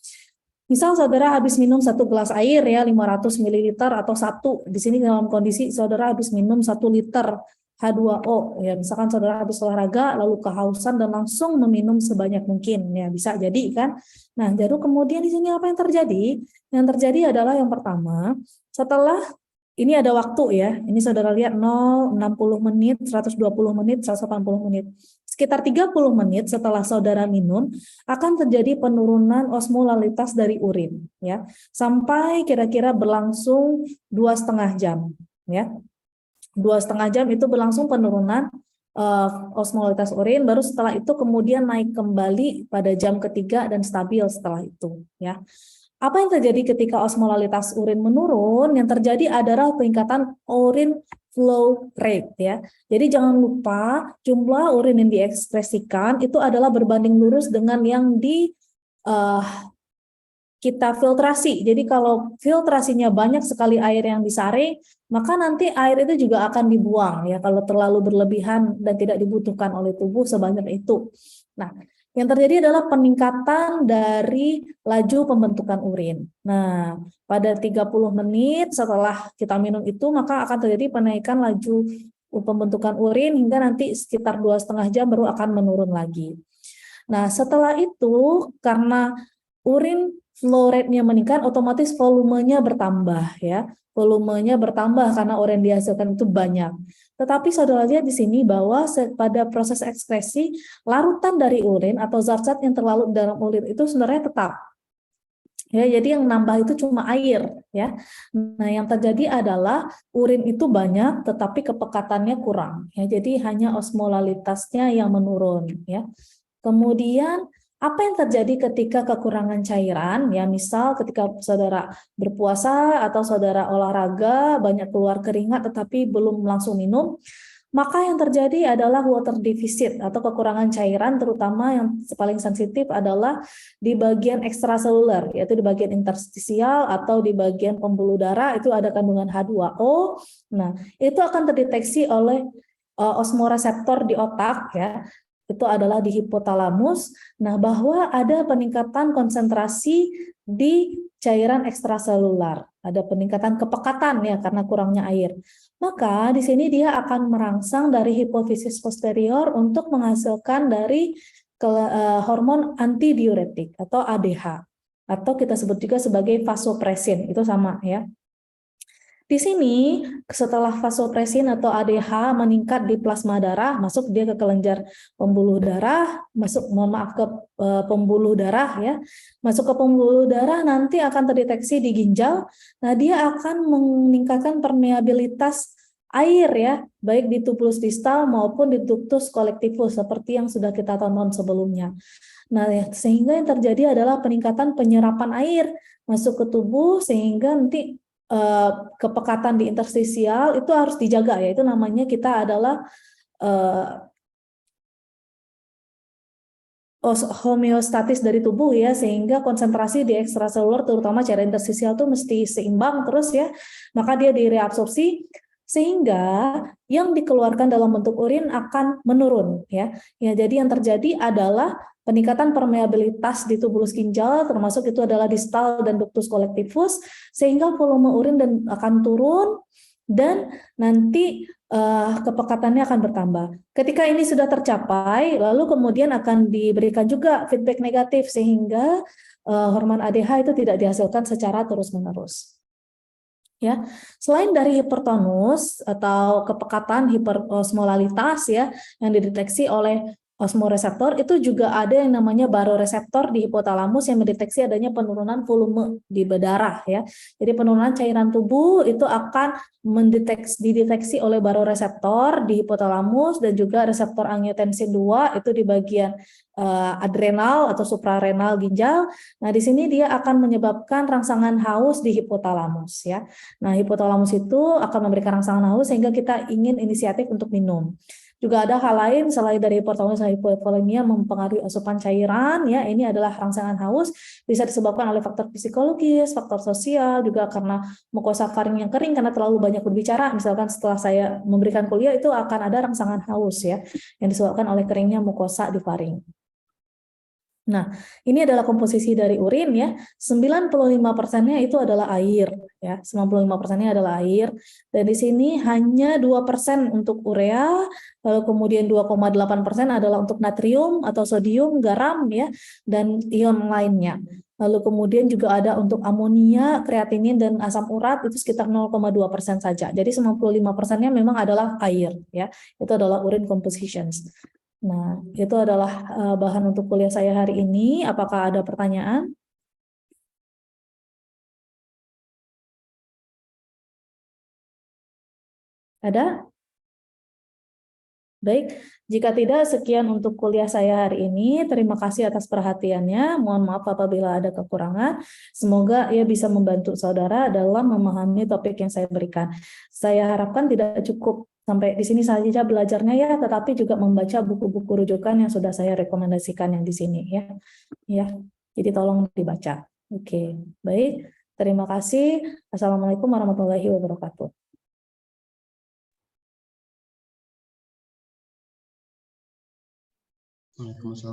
Misal saudara habis minum 1 gelas air ya 500 ml atau 1, di sini dalam kondisi saudara habis minum 1 liter H2O ya, misalkan saudara habis olahraga lalu kehausan dan langsung meminum sebanyak mungkin ya, bisa jadi kan. Nah, jadi kemudian di sini apa yang terjadi? Yang terjadi adalah yang pertama, setelah ini ada waktu ya, ini saudara lihat 0, 60 menit, 120 menit, 180 menit. Sekitar 30 menit setelah saudara minum akan terjadi penurunan osmolalitas dari urin ya, sampai kira-kira berlangsung 2,5 jam ya. 2,5 jam itu berlangsung penurunan osmolalitas urin, baru setelah itu kemudian naik kembali pada jam ketiga dan stabil setelah itu ya. Apa yang terjadi ketika osmolalitas urin menurun? Yang terjadi adalah peningkatan urin flow rate ya. Jadi jangan lupa jumlah urin yang diekspresikan itu adalah berbanding lurus dengan yang kita filtrasi. Jadi kalau filtrasinya banyak sekali air yang disaring, maka nanti air itu juga akan dibuang ya kalau terlalu berlebihan dan tidak dibutuhkan oleh tubuh sebanyak itu. Nah, yang terjadi adalah peningkatan dari laju pembentukan urin. Nah, pada 30 menit setelah kita minum itu, maka akan terjadi penaikan laju pembentukan urin hingga nanti sekitar 2,5 jam baru akan menurun lagi. Nah, setelah itu karena urin flow rate-nya meningkat, otomatis volumenya bertambah ya. Volumenya bertambah karena urin dihasilkan itu banyak. Tetapi saudara lihat di sini bahwa pada proses ekskresi, larutan dari urin atau zat-zat yang terlarut dalam urin itu sebenarnya tetap. Ya, jadi yang nambah itu cuma air ya. Nah, yang terjadi adalah urin itu banyak tetapi kepekatannya kurang ya. Jadi hanya osmolalitasnya yang menurun ya. Kemudian apa yang terjadi ketika kekurangan cairan? Ya, misal ketika saudara berpuasa atau saudara olahraga, banyak keluar keringat tetapi belum langsung minum, maka yang terjadi adalah water deficit atau kekurangan cairan, terutama yang paling sensitif adalah di bagian ekstraseluler, yaitu di bagian interstisial atau di bagian pembuluh darah, itu ada kandungan H2O. Nah, itu akan terdeteksi oleh osmoreseptor di otak ya. Itu adalah di hipotalamus. Nah, bahwa ada peningkatan konsentrasi di cairan ekstraselular, ada peningkatan kepekatan ya karena kurangnya air. Maka di sini dia akan merangsang dari hipofisis posterior untuk menghasilkan dari hormon antidiuretik atau ADH, atau kita sebut juga sebagai vasopresin, itu sama ya. Di sini, setelah vasopresin atau ADH meningkat di plasma darah, masuk dia ke kelenjar pembuluh darah, ke pembuluh darah ya, masuk ke pembuluh darah nanti akan terdeteksi di ginjal. Nah, dia akan meningkatkan permeabilitas air ya, baik di tubulus distal maupun di ductus collectivus seperti yang sudah kita tonton sebelumnya. Nah, ya, sehingga yang terjadi adalah peningkatan penyerapan air masuk ke tubuh sehingga nanti kepekatan di interstisial itu harus dijaga ya, itu namanya kita adalah homeostatis dari tubuh ya, sehingga konsentrasi di ekstraseluler terutama cairan interstisial itu mesti seimbang terus ya, maka dia direabsorpsi sehingga yang dikeluarkan dalam bentuk urin akan menurun ya. Ya, jadi yang terjadi adalah peningkatan permeabilitas di tubulus ginjal, termasuk itu adalah distal dan ductus collectivus, sehingga volume urin akan turun dan nanti kepekatannya akan bertambah. Ketika ini sudah tercapai, lalu kemudian akan diberikan juga feedback negatif sehingga hormon ADH itu tidak dihasilkan secara terus-menerus. Ya, selain dari hipertonus atau kepekatan hiperosmolalitas ya yang dideteksi oleh osmoreseptor, itu juga ada yang namanya baroreseptor di hipotalamus yang mendeteksi adanya penurunan volume di darah ya. Jadi penurunan cairan tubuh itu akan dideteksi oleh baroreseptor di hipotalamus, dan juga reseptor angiotensin 2 itu di bagian adrenal atau suprarenal ginjal. Nah, di sini dia akan menyebabkan rangsangan haus di hipotalamus ya. Nah, hipotalamus itu akan memberikan rangsangan haus sehingga kita ingin inisiatif untuk minum. Juga ada hal lain selain dari hipotalamus dan hipovolemia mempengaruhi asupan cairan ya. Ini adalah rangsangan haus bisa disebabkan oleh faktor psikologis, faktor sosial, juga karena mukosa faring yang kering karena terlalu banyak berbicara. Misalkan setelah saya memberikan kuliah itu akan ada rangsangan haus ya yang disebabkan oleh keringnya mukosa di faring. Nah, ini adalah komposisi dari urin ya. 95%-nya itu adalah air ya. 95%-nya adalah air. Dan di sini hanya 2% untuk urea, lalu kemudian 2,8% adalah untuk natrium atau sodium, garam ya, dan ion lainnya. Lalu kemudian juga ada untuk amonia, kreatinin, dan asam urat itu sekitar 0,2% saja. Jadi 95%-nya memang adalah air ya. Itu adalah urine compositions. Nah, itu adalah bahan untuk kuliah saya hari ini. Apakah ada pertanyaan? Ada? Baik, jika tidak, sekian untuk kuliah saya hari ini. Terima kasih atas perhatiannya. Mohon maaf apabila ada kekurangan. Semoga ia bisa membantu saudara dalam memahami topik yang saya berikan. Saya harapkan tidak cukup sampai di sini saja belajarnya ya, tetapi juga membaca buku-buku rujukan yang sudah saya rekomendasikan yang di sini ya. Ya, jadi tolong dibaca. Oke, baik. Terima kasih. Assalamualaikum warahmatullahi wabarakatuh. Waalaikumsalam.